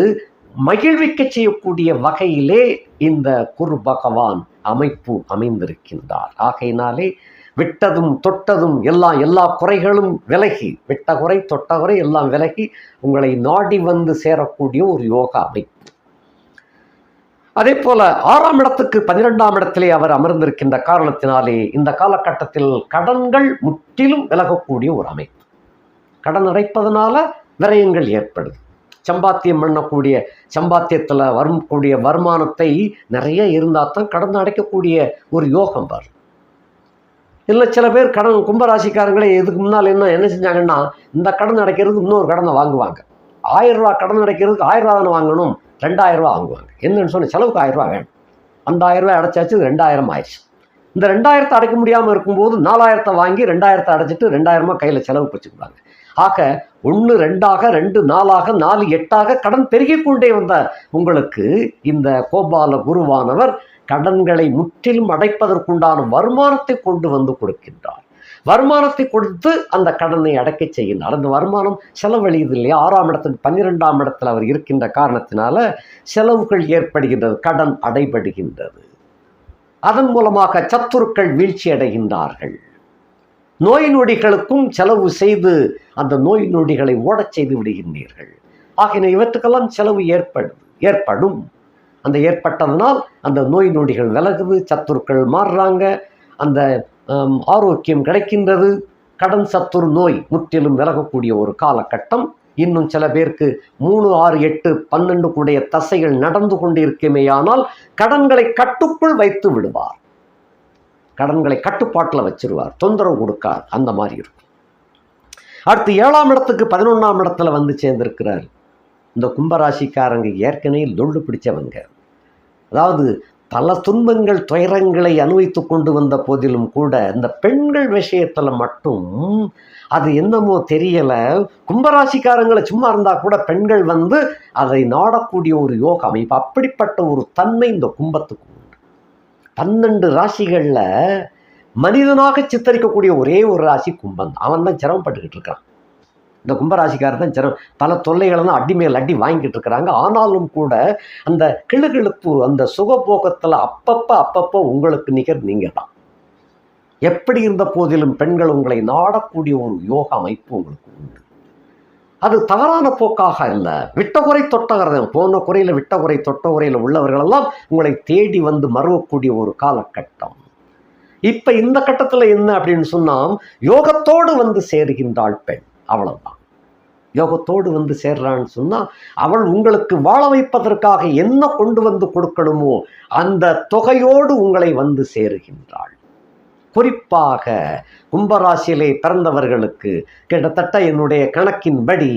Speaker 1: மகிழ்விக்க செய்யக்கூடிய வகையிலே இந்த குரு பகவான் அமைப்பு அமைந்திருக்கின்றார். ஆகையினாலே விட்டதும் தொட்டதும் எல்லா குறைகளும் விலகி, விட்ட குறை தொட்ட குறை எல்லாம் விலகி உங்களை நாடி வந்து சேரக்கூடிய ஒரு யோகா அமைப்பு. அதே போல 6ஆம் இடத்துக்கு 12ஆம் இடத்திலே அவர் அமர்ந்திருக்கின்ற காரணத்தினாலே இந்த காலகட்டத்தில் கடன்கள் முற்றிலும் விலகக்கூடிய ஒரு அமைப்பு. கடன் அடைப்பதனால விரயங்கள் ஏற்படுது. சம்பாத்தியம் பண்ணக்கூடிய சம்பாத்தியத்தில் வரக்கூடிய வருமானத்தை நிறைய இருந்தால் தான் கடன் அடைக்கக்கூடிய ஒரு யோகம் வரும். இல்லை சில பேர் கடன் கும்பராசிக்காரங்களே இதுக்கு முன்னால் என்ன செஞ்சாங்கன்னா, இந்த கடன் அடைக்கிறதுக்கு இன்னொரு கடனை வாங்குவாங்க. 1000 ரூபா கடன் அடைக்கிறதுக்கு 1000 ரூபா தானே வாங்கணும், 2000 ரூபா வாங்குவாங்க. என்னன்னு சொன்ன செலவுக்கு 1000 ரூபா வேணும். அந்த 1000 ரூபாய் அடைச்சாச்சு, 2000 ஆயிடுச்சு. இந்த 2000 அடைக்க முடியாமல் இருக்கும்போது 4000 வாங்கி 2000 அடைச்சிட்டு 2000 கையில் செலவுக்கு வச்சுக்குவாங்க. ஆக 1 2ஆக 2 4ஆக 4 8ஆக கடன் பெருகிக் கொண்டே வந்த உங்களுக்கு இந்த கோபால குருவானவர் கடன்களை முற்றிலும் அடைப்பதற்குண்டான வருமானத்தை கொண்டு வந்து கொடுக்கின்றார். வருமானத்தை கொடுத்து அந்த கடனை அடைக்க செய்கின்றார். அந்த வருமானம் செலவழியுது இல்லையா? 6ஆம் இடத்துக்கு 12ஆம் இடத்தில் அவர் இருக்கின்ற காரணத்தினால செலவுகள் ஏற்படுகின்றது, கடன் அடைபடுகின்றது. அதன் மூலமாக சத்துருக்கள் வீழ்ச்சி அடைகின்றார்கள். நோய் நொடிகளுக்கும் செலவு செய்து அந்த நோய் நொடிகளை ஓடச் செய்து விடுகின்றீர்கள். ஆகிய இவற்றுக்கெல்லாம் செலவு ஏற்படும். அந்த ஏற்பட்டதனால் அந்த நோய் நொடிகள் விலகுது, சத்துருக்கள் மாறுறாங்க, அந்த ஆரோக்கியம் கிடைக்கின்றது. கடன் சத்துரு நோய் முற்றிலும் விலகக்கூடிய ஒரு காலகட்டம். இன்னும் சில பேருக்கு 3 6 8 12 கூடிய தசைகள் நடந்து கொண்டிருக்குமேயானால் கடன்களை கட்டுக்குள் வைத்து விடுவார். கடன்களை கட்டுப்பாட்டில் வச்சிருவார், தொந்தரவு கொடுக்கார். அந்த மாதிரி இருக்கும். அடுத்து 7ஆம் இடத்துக்கு 11ஆம் இடத்துல வந்து சேர்ந்திருக்கிறார். இந்த கும்பராசிக்காரங்க ஏற்கனவே லொள்ளு பிடிச்சவங்க. அதாவது பல துன்பங்கள் துயரங்களை அனுபவித்து கொண்டு வந்த போதிலும் கூட இந்த பெண்கள் விஷயத்தில் மட்டும் அது என்னமோ தெரியலை, கும்பராசிக்காரங்களை சும்மா இருந்தால் கூட பெண்கள் வந்து அதை நாடக்கூடிய ஒரு யோக அமைப்பு. அப்படிப்பட்ட ஒரு தன்மை இந்த கும்பத்துக்கு உண்டு. 12 ராசிகளில் மனிதனாக சித்தரிக்கக்கூடிய ஒரே ஒரு ராசி கும்பம். அவன் தான் சிரமப்பட்டுக்கிட்டு இருக்கான். இந்த கும்பராசிக்காரர் தான் பல தொல்லைகளை தான் அடி மேல் அடி வாங்கிட்டு இருக்கிறாங்க. ஆனாலும் கூட அந்த கிளுகிழுப்பு, அந்த சுகபோகத்தில் அப்பப்போ உங்களுக்கு நிகர் நீங்கள் தான். எப்படி இருந்த போதிலும் பெண்கள் உங்களை நாடக்கூடிய ஒரு யோக அமைப்பு உங்களுக்கு உண்டு. அது தவறான போக்காக இல்லை, விட்டகுறை தொட்டகிறத போன குறையில் விட்டகுறை தொட்ட குறையில் உள்ளவர்களெல்லாம் உங்களை தேடி வந்து மறுவக்கூடிய ஒரு காலகட்டம். இப்போ இந்த கட்டத்தில் என்ன அப்படின்னு சொன்னால், யோகத்தோடு வந்து சேருகின்றாள் பெண், அவ்வளவுதான். யோகத்தோடு வந்து சேர்றான்னு சொன்னால் அவள் உங்களுக்கு வாழ வைப்பதற்காக என்ன கொண்டு வந்து கொடுக்கணுமோ அந்த தொகையோடு உங்களை வந்து சேருகின்றாள். குறிப்பாக கும்பராசியிலே பிறந்தவர்களுக்கு கிட்டத்தட்ட என்னுடைய கணக்கின்படி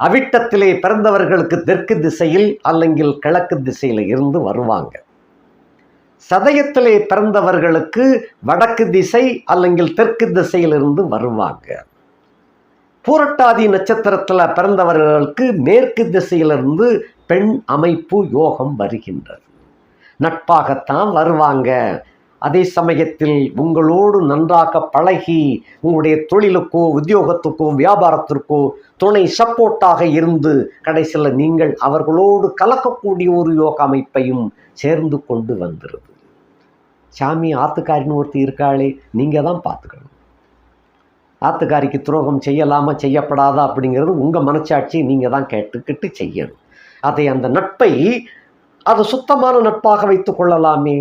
Speaker 1: அவிட்டத்திலே பிறந்தவர்களுக்கு தெற்கு திசையில் அல்லங்கில் கிழக்கு திசையில் இருந்து வருவாங்க. சதயத்திலே பிறந்தவர்களுக்கு வடக்கு திசை அல்லங்கில் தெற்கு திசையிலிருந்து வருவாங்க. பூரட்டாதி நட்சத்திரத்தில் பிறந்தவர்களுக்கு மேற்கு திசையிலிருந்து பெண் அமைப்பு யோகம் வருகின்றது. நட்பாகத்தான் வருவாங்க. அதே சமயத்தில் உங்களோடு நன்றாக பழகி உங்களுடைய தொழிலுக்கோ உத்தியோகத்துக்கோ வியாபாரத்திற்கோ துணை சப்போர்ட்டாக இருந்து கடைசியில் நீங்கள் அவர்களோடு கலக்கக்கூடிய ஒரு யோக அமைப்பையும் சேர்ந்து கொண்டு வந்துடுது. சாமி ஆத்துக்காரின்னு ஒருத்தி இருக்காளே, நீங்கள் தான் பார்த்துக்கணும். ஆத்துக்காரிக்கு துரோகம் செய்யலாமா செய்யப்படாதா அப்படிங்கிறது உங்கள் மனச்சாட்சி நீங்கள் தான் கேட்டுக்கிட்டு செய்யணும். அதை அந்த நட்பை அது சுத்தமான நட்பாக வைத்து கொள்ளலாமே,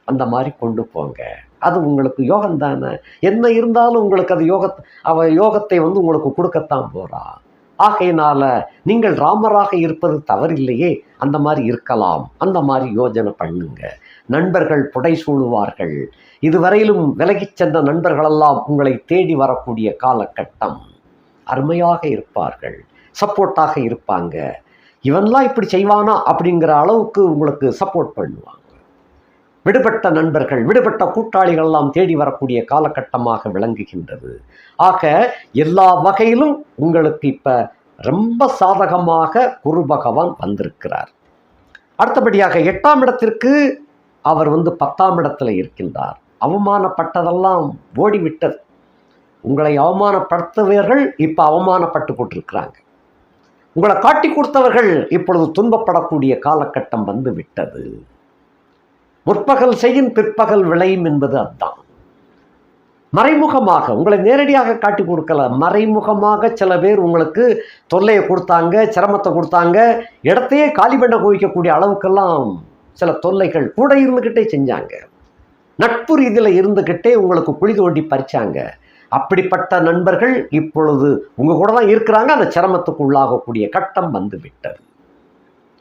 Speaker 1: அந்த மாதிரி கொண்டு போங்க. அது உங்களுக்கு யோகம் தானே. என்ன இருந்தாலும் உங்களுக்கு அது யோகத்தை வந்து உங்களுக்கு கொடுக்கத்தான் போகிறா. ஆகையினால நீங்கள் ராமராக இருப்பது தவறில்லையே, அந்த மாதிரி இருக்கலாம். அந்த மாதிரி யோஜனை பண்ணுங்க. நண்பர்கள் புடை சூழுவார்கள். இதுவரையிலும் விலகிச் சென்ற நண்பர்களெல்லாம் உங்களை தேடி வரக்கூடிய காலகட்டம். அருமையாக இருப்பார்கள், சப்போர்ட்டாக இருப்பாங்க. இவன்லாம் இப்படி செய்வானா அப்படிங்கிற அளவுக்கு உங்களுக்கு சப்போர்ட் பண்ணுவாங்க. விடுபட்ட நண்பர்கள், விடுபட்ட கூட்டாளிகள் எல்லாம் தேடி வரக்கூடிய காலகட்டமாக விளங்குகின்றது. ஆக எல்லா வகையிலும் உங்களுக்கு இப்போ ரொம்ப சாதகமாக குரு பகவான் வந்திருக்கிறார். அடுத்தபடியாக 8ஆம் இடத்திற்கு அவர் வந்து 10ஆம் இடத்துல இருக்கின்றார். அவமானப்பட்டதெல்லாம் ஓடிவிட்டது. உங்களை அவமானப்படுத்தவர்கள் இப்போ அவமானப்பட்டு கொண்டிருக்கிறாங்க. உங்களை காட்டி கொடுத்தவர்கள் இப்பொழுது துன்பப்படக்கூடிய காலகட்டம் வந்து விட்டது. முற்பகல் செய்யும் பிற்பகல் விளையும் என்பது அதுதான். மறைமுகமாக உங்களை நேரடியாக காட்டி கொடுக்கல, மறைமுகமாக சில பேர் உங்களுக்கு தொல்லையை கொடுத்தாங்க, சிரமத்தை கொடுத்தாங்க, இடத்தையே காலி பண்ண குவிக்கக்கூடிய அளவுக்கெல்லாம் சில தொல்லைகள் கூட இருந்துக்கிட்டே செஞ்சாங்க. நட்பு ரீதியில் இருந்துக்கிட்டே உங்களுக்கு குழி தோண்டி பறிச்சாங்க. அப்படிப்பட்ட நண்பர்கள் இப்பொழுது உங்கள் கூட தான் இருக்கிறாங்க. அந்த சிரமத்துக்கு உள்ளாகக்கூடிய கட்டம் வந்து விட்டது.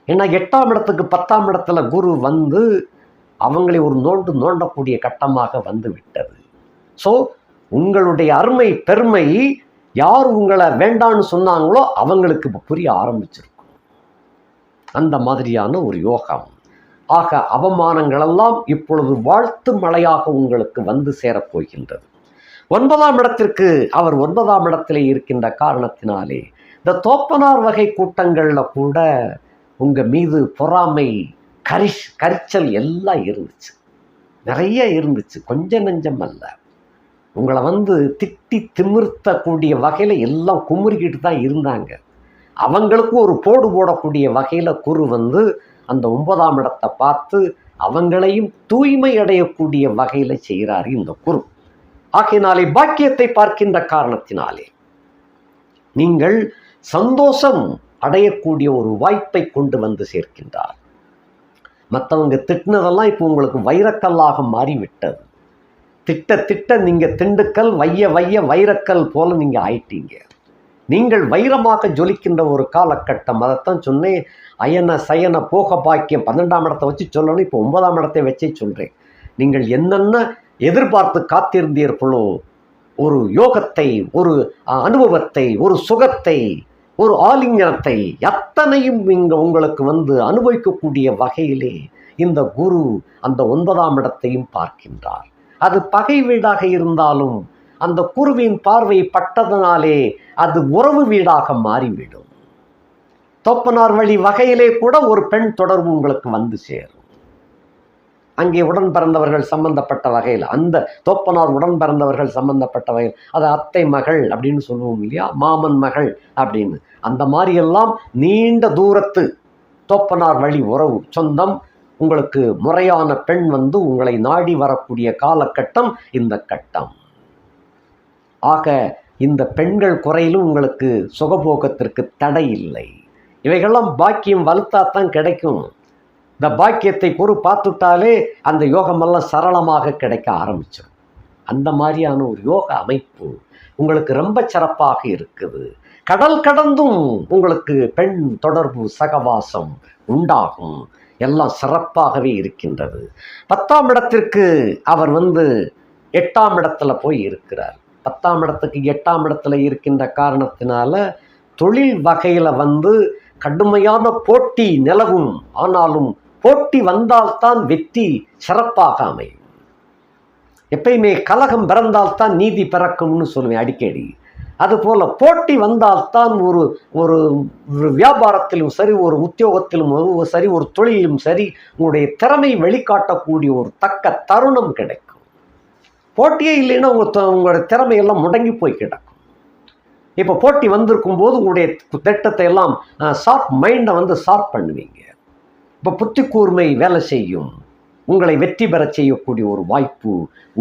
Speaker 1: ஏன்னா 8ஆம் இடத்துக்கு 10ஆம் இடத்துல குரு வந்து அவங்களை ஒரு நோண்டக்கூடிய கட்டமாக வந்து விட்டது. ஸோ உங்களுடைய அருமை பெருமை யார் உங்களை வேண்டான்னு சொன்னாங்களோ அவங்களுக்கு இப்போ புரிய ஆரம்பிச்சிருக்கும். அந்த மாதிரியான ஒரு யோகம். ஆக அவமானங்களெல்லாம் இப்பொழுது வாழ்த்து மழையாக உங்களுக்கு வந்து சேரப்போகின்றது. 9ஆம் இடத்திற்கு அவர் 9ஆம் இடத்திலே இருக்கின்ற காரணத்தினாலே இந்த தோப்பனார் வகை கூட்டங்களில் கூட உங்கள் மீது பொறாமை, கரிச்சல் எல்லாம் இருந்துச்சு, நிறைய இருந்துச்சு. கொஞ்சம் நெஞ்சம் அல்ல. உங்களை வந்து திட்டி திமிர்த்தக்கூடிய வகையில் எல்லாம் குமுறிக்கிட்டு தான் இருந்தாங்க. அவங்களுக்கு ஒரு போடு போடக்கூடிய வகையில் குரு வந்து அந்த 9ஆம் இடத்தை பார்த்து அவங்களையும் தூய்மை அடையக்கூடிய வகையில் செய்கிறார் இந்த குரு. ஆகையினாலே பாக்கியத்தை பார்க்கின்ற காரணத்தினாலே நீங்கள் சந்தோஷம் அடையக்கூடிய ஒரு வாய்ப்பை கொண்டு வந்து சேர்க்கின்றார். மற்றவங்க திட்டினதெல்லாம் இப்போ உங்களுக்கு வைரக்கல்லாக மாறிவிட்டது. திட்ட நீங்கள் திண்டுக்கல் வைய வைரக்கல் போல நீங்கள் ஆயிட்டீங்க. நீங்கள் வைரமாக ஜொலிக்கின்ற ஒரு காலகட்டம். அதைத்தான் சொன்னேன், அயன சயன போக பாக்கியம் 12ஆம் இடத்தை வச்சு சொல்லணும். இப்போ 9ஆம் இடத்தை வச்சே சொல்கிறேன். நீங்கள் என்னென்ன எதிர்பார்த்து காத்திருந்தீர்களோ, ஒரு யோகத்தை, ஒரு அனுபவத்தை, ஒரு சுகத்தை, ஒரு ஆலிங்கனத்தை, அத்தனையும் இங்கே உங்களுக்கு வந்து அனுபவிக்கக்கூடிய வகையிலே இந்த குரு அந்த 9ஆம் இடத்தையும் பார்க்கின்றார். அது பகை வீடாக இருந்தாலும் அந்த குருவின் பார்வை பட்டதனாலே அது உறவு வீடாக மாறிவிடும். தோப்பனார் வழி வகையிலே கூட ஒரு பெண் தொடர்பு உங்களுக்கு வந்து சேரும். அங்கே உடன் பிறந்தவர்கள் சம்பந்தப்பட்ட வகையில், அந்த தோப்பனார் உடன் பிறந்தவர்கள் சம்பந்தப்பட்ட வகையில், அது அத்தை மகள் அப்படின்னு சொல்லுவோம் இல்லையா, மாமன் மகள் அப்படின்னு. அந்த மாதிரியெல்லாம் நீண்ட தூரத்து தோப்பனார் வழி உறவு சொந்தம் உங்களுக்கு முறையான பெண் வந்து உங்களை நாடி வரக்கூடிய காலகட்டம் இந்த கட்டம். ஆக இந்த பெண்கள் குறையிலும் உங்களுக்கு சுகபோகத்திற்கு தடை இல்லை. இவைகள்லாம் பாக்கியம் வலுத்தாத்தான் கிடைக்கும். இந்த பாக்கியத்தை குரு பார்த்துட்டாலே அந்த யோகமெல்லாம் சரளமாக கிடைக்க ஆரம்பிச்சிடும். அந்த மாதிரியான ஒரு யோக அமைப்பு உங்களுக்கு ரொம்ப சிறப்பாக இருக்குது. கடல் கடந்தும் உங்களுக்கு பெண் தொடர்பு சகவாசம் உண்டாகும். எல்லாம் சிறப்பாகவே இருக்கின்றது. 10ஆம் இடத்திற்கு அவர் 8ஆம் இடத்துல போய் இருக்கிறார். 10ஆம் இடத்துக்கு 8ஆம் இடத்துல இருக்கின்ற காரணத்தினால தொழில் வகையில் கடுமையான போட்டி நிலவும். ஆனாலும் போட்டி வந்தால்தான் வெற்றி சிறப்பாக அமையும். எப்பயுமே கலகம் பிறந்தால்தான் நீதி பிறக்கும்னு சொல்லுவேன் அடிக்கடி. அதுபோல் போட்டி வந்தால்தான் ஒரு ஒரு வியாபாரத்திலும் சரி, ஒரு உத்தியோகத்திலும் சரி, ஒரு தொழிலும் சரி, உங்களுடைய திறமை வெளிக்காட்டக்கூடிய ஒரு தக்க தருணம் கிடைக்கும். போட்டியே இல்லைன்னா உங்களுடைய திறமையெல்லாம் முடங்கி போய் கிடக்கும். இப்போ போட்டி வந்திருக்கும் போது உங்களுடைய திட்டத்தை எல்லாம் ஷார்ப் மைண்டை ஷார்ப் பண்ணுவீங்க. இப்போ புத்தி கூர்மை வேலை செய்யும். உங்களை வெற்றி பெற செய்யக்கூடிய ஒரு வாய்ப்பு,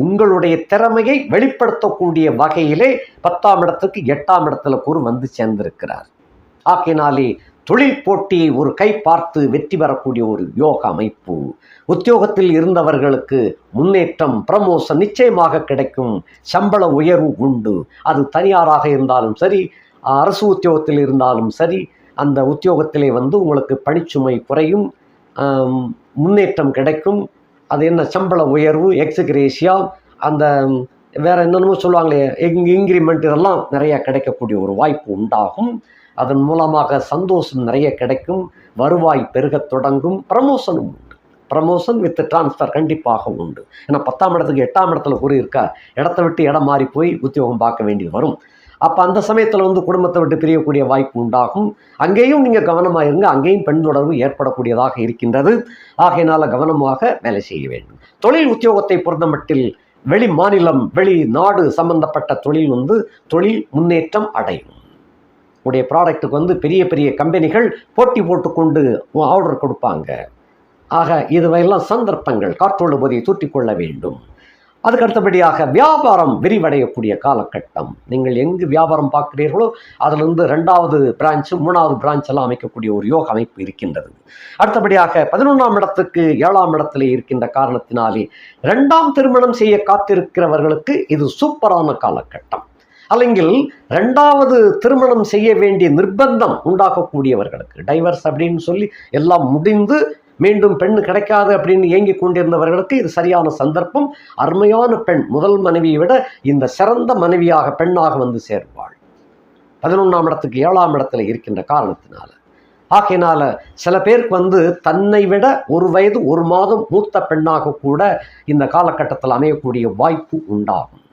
Speaker 1: உங்களுடைய திறமையை வெளிப்படுத்தக்கூடிய வகையிலே 10ஆம் இடத்துக்கு 8ஆம் இடத்துல குரு சேர்ந்திருக்கிறார். ஆகையினாலே தொழில் போட்டியை ஒரு கை பார்த்து வெற்றி பெறக்கூடிய ஒரு யோக அமைப்பு. உத்தியோகத்தில் இருந்தவர்களுக்கு முன்னேற்றம், ப்ரமோஷன் நிச்சயமாக கிடைக்கும். சம்பள உயர்வு உண்டு. அது தனியாராக இருந்தாலும் சரி, அரசு உத்தியோகத்தில் இருந்தாலும் சரி, அந்த உத்தியோகத்திலே உங்களுக்கு பணிச்சுமை குறையும், முன்னேற்றம் கிடைக்கும். அது என்ன சம்பள உயர்வு, எக்ஸிகிரேஷியா, அந்த வேறு என்னென்னமோ சொல்லுவாங்களே இன்க்ரிமெண்ட், இதெல்லாம் நிறைய கிடைக்கக்கூடிய ஒரு வாய்ப்பு உண்டாகும். அதன் மூலமாக சந்தோஷம் நிறைய கிடைக்கும். வருவாய் பெருகத் தொடங்கும். ப்ரமோஷனும் உண்டு. ப்ரமோஷன் வித் டிரான்ஸ்ஃபர் கண்டிப்பாக உண்டு. ஏன்னா 10ஆம் இடத்துக்கு 8ஆம் இடத்துல குரு இருக்கா, இடத்த விட்டு இடம் மாறி போய் உத்தியோகம் பார்க்க வேண்டி வரும். அப்போ அந்த சமயத்தில் குடும்பத்தை விட்டு பிரியக்கூடிய வாய்ப்பு உண்டாகும். அங்கேயும் நீங்கள் கவனமாக இருங்க. அங்கேயும் பெண் தொடர்பு ஏற்படக்கூடியதாக இருக்கின்றது. ஆகையினால் கவனமாக வேலை செய்ய வேண்டும். தொழில் உத்தியோகத்தை பொறுத்தமட்டில் வெளி மாநிலம், வெளி நாடு சம்பந்தப்பட்ட தொழில் தொழில் முன்னேற்றம் அடையும். உடைய ப்ராடக்ட்டுக்கு பெரிய பெரிய கம்பெனிகள் போட்டி போட்டுக்கொண்டு ஆர்டர் கொடுப்பாங்க. ஆக இதுவெல்லாம் சந்தர்ப்பங்கள், காற்றொழுபதியை தூற்றிக்கொள்ள வேண்டும். அதுக்கு அடுத்தபடியாக வியாபாரம் விரிவடையக்கூடிய காலகட்டம். நீங்கள் எங்கு வியாபாரம் பார்க்கிறீர்களோ அதிலிருந்து 2வது பிரான்ச்சு, 3வது பிரான்ச் எல்லாம் அமைக்கக்கூடிய ஒரு யோக அமைப்பு இருக்கின்றது. அடுத்தபடியாக 11ஆம் இடத்துக்கு 7ஆம் இடத்திலே இருக்கின்ற காரணத்தினாலே 2ஆம் திருமணம் செய்ய காத்திருக்கிறவர்களுக்கு இது சூப்பரான காலகட்டம். அல்லங்கில் 2வது திருமணம் செய்ய வேண்டிய நிர்பந்தம் உண்டாகக்கூடியவர்களுக்கு, டைவர்ஸ் அப்படின்னு சொல்லி எல்லாம் முடிந்து மீண்டும் பெண் கிடைக்காது அப்படின்னு ஏங்கி கொண்டிருந்தவர்களுக்கு இது சரியான சந்தர்ப்பம். அருமையான பெண், முதல் மனைவியை விட இந்த சிறந்த மனைவியாக பெண்ணாக சேருவாள். 11ஆம் இடத்துக்கு 7ஆம் இடத்துல இருக்கின்ற காரணத்தினால. ஆகையினால சில பேருக்கு தன்னை விட 1 வயது 1 மாதம் மூத்த பெண்ணாக கூட இந்த காலகட்டத்தில் அமையக்கூடிய வாய்ப்பு உண்டாகும்.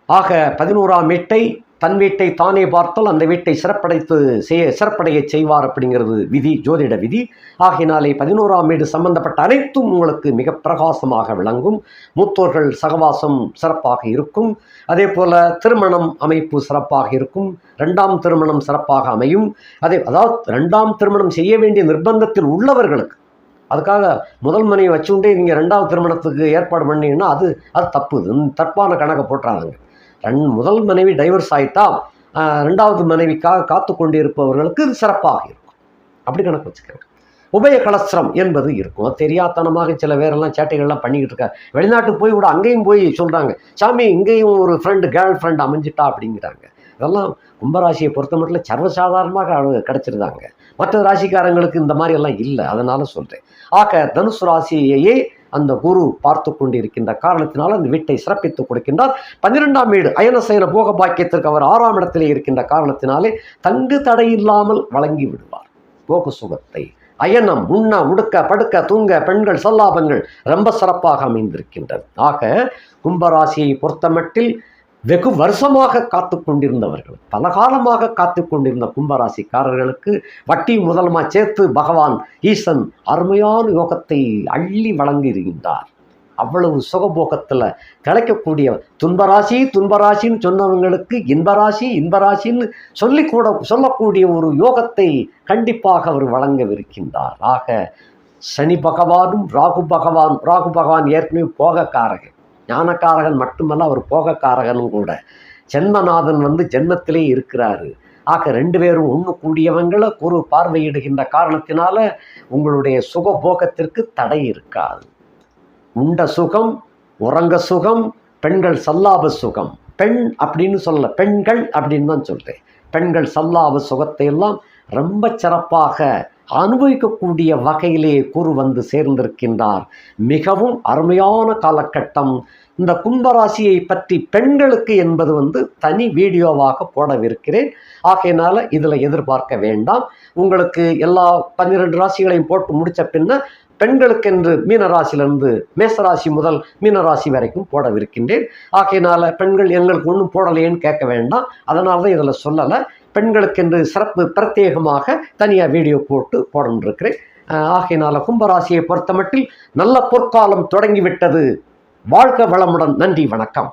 Speaker 1: ஆக 11ஆம் வீட்டை, தன் வீட்டை தானே பார்த்தால் அந்த வீட்டை சிறப்படைய செய்வார் அப்படிங்கிறது விதி, ஜோதிட விதி. ஆகையினாலே 11ஆம் வீடு சம்பந்தப்பட்ட அனைத்தும் உங்களுக்கு மிக பிரகாசமாக விளங்கும். மூத்தோர்கள் சகவாசம் சிறப்பாக இருக்கும். அதே போல திருமணம் அமைப்பு சிறப்பாக இருக்கும். 2ஆம் திருமணம் சிறப்பாக அமையும். அதாவது 2ஆம் திருமணம் செய்ய வேண்டிய நிர்பந்தத்தில் உள்ளவர்களுக்கு, அதுக்காக முதல் மனைவி வச்சுட்டே நீங்கள் 2வது திருமணத்துக்கு ஏற்பாடு பண்ணீங்கன்னா அது தப்பு. தப்பான கணக்கை போட்டுறாங்க. முதல் மனைவி டைவர்ஸ் ஆகிட்டா 2வது மனைவிக்காக காத்து கொண்டு இருப்பவர்களுக்கு இது சிறப்பாக இருக்கும். அப்படி கணக்கு வச்சுக்கிறேன். உபய கலஸ்திரம் என்பது இருக்கும். அது தெரியாதனமாக சில பேரெல்லாம் சேட்டைகள்லாம் பண்ணிக்கிட்டு இருக்காங்க. வெளிநாட்டுக்கு போய் கூட அங்கேயும் போய் சொல்கிறாங்க, சாமி இங்கேயும் ஒரு கேர்ள் ஃப்ரெண்ட் அமைஞ்சிட்டா அப்படிங்கிறாங்க. இதெல்லாம் கும்பராசியை பொறுத்த மட்டும் சர்வசாதாரணமாக கிடச்சிருந்தாங்க. மற்ற ராசிக்காரங்களுக்கு இந்த மாதிரி எல்லாம் இல்லை. அதனால சொல்கிறேன். ஆக தனுசு ராசியையே அந்த குரு பார்த்து கொண்டு இருக்கின்ற காரணத்தினால் அந்த வீட்டை சிறப்பித்து கொடுக்கின்றார். 12ஆம் வீடு அயனசயன போக பாக்கியத்திற்கு அவர் 6ஆம் இடத்திலே இருக்கின்ற காரணத்தினாலே தங்கு தடையில்லாமல் வழங்கி விடுவார் போக சுகத்தை. அயனம், உண்ண, உடுக்க, படுக்க, தூங்க, பெண்கள் சல்லாபங்கள் ரொம்ப சிறப்பாக அமைந்திருக்கின்றது. ஆக கும்பராசியை பொறுத்தமட்டில் வெகு வருஷமாக காத்து கொண்டிருந்தவர்கள், பல காலமாக காத்து கொண்டிருந்த கும்பராசிக்காரர்களுக்கு வட்டி முதலமா சேர்த்து பகவான் ஈசன் அருமையான யோகத்தை அள்ளி வழங்கியிருக்கின்றார். அவ்வளவு சுகபோகத்தில் கிடைக்கக்கூடிய துன்பராசின்னு சொன்னவங்களுக்கு இன்பராசின்னு சொல்லக்கூடிய ஒரு யோகத்தை கண்டிப்பாக அவர் வழங்கவிருக்கின்றார். ஆக சனி பகவானும் ராகு பகவான் ஏற்கனவே போகக்காரகன், ஞானக்காரகன் மட்டுமல்ல, அவர் போகக்காரகனும் கூட. ஜென்மநாதன் ஜென்மத்திலே இருக்கிறாரு. ஆக 2 பேரும் ஒன்று கூடியவங்களை குரு பார்வையிடுகின்ற காரணத்தினால உங்களுடைய சுகபோகத்திற்கு தடை இருக்காது. உண்ட சுகம் உறங்க சுகம், பெண்கள் சல்லாப சுகம். பெண் அப்படின்னு சொல்ல, பெண்கள் அப்படின்னு தான் சொல்கிறேன். பெண்கள் சல்லாப சுகத்தை எல்லாம் ரொம்ப சிறப்பாக அனுபவிக்கக்கூடிய வகையிலே குரு வந்து சேர்ந்திருக்கின்றார். மிகவும் அருமையான காலகட்டம். இந்த கும்பராசியை பற்றி பெண்களுக்கு என்பது தனி வீடியோவாக போடவிருக்கிறேன். ஆகையினால இதில் எதிர்பார்க்க வேண்டாம். உங்களுக்கு எல்லா 12 ராசிகளையும் போட்டு முடித்த பின்ன பெண்களுக்கென்று மீனராசிலிருந்து மேசராசி முதல் மீனராசி வரைக்கும் போடவிருக்கின்றேன். ஆகையினால பெண்கள் எங்களுக்கு ஒன்றும் போடலையேன்னு கேட்க வேண்டாம். அதனால தான் இதில் சொல்லலை. பெண்களுக்கென்று சிறப்பு பிரத்யேகமாக தனியாக வீடியோ போட்டு போடணும் இருக்கிறேன். ஆகையினால கும்பராசியை பொறுத்த மட்டில் நல்ல பொற்காலம் தொடங்கிவிட்டது. வாழ்க வளமுடன். நன்றி, வணக்கம்.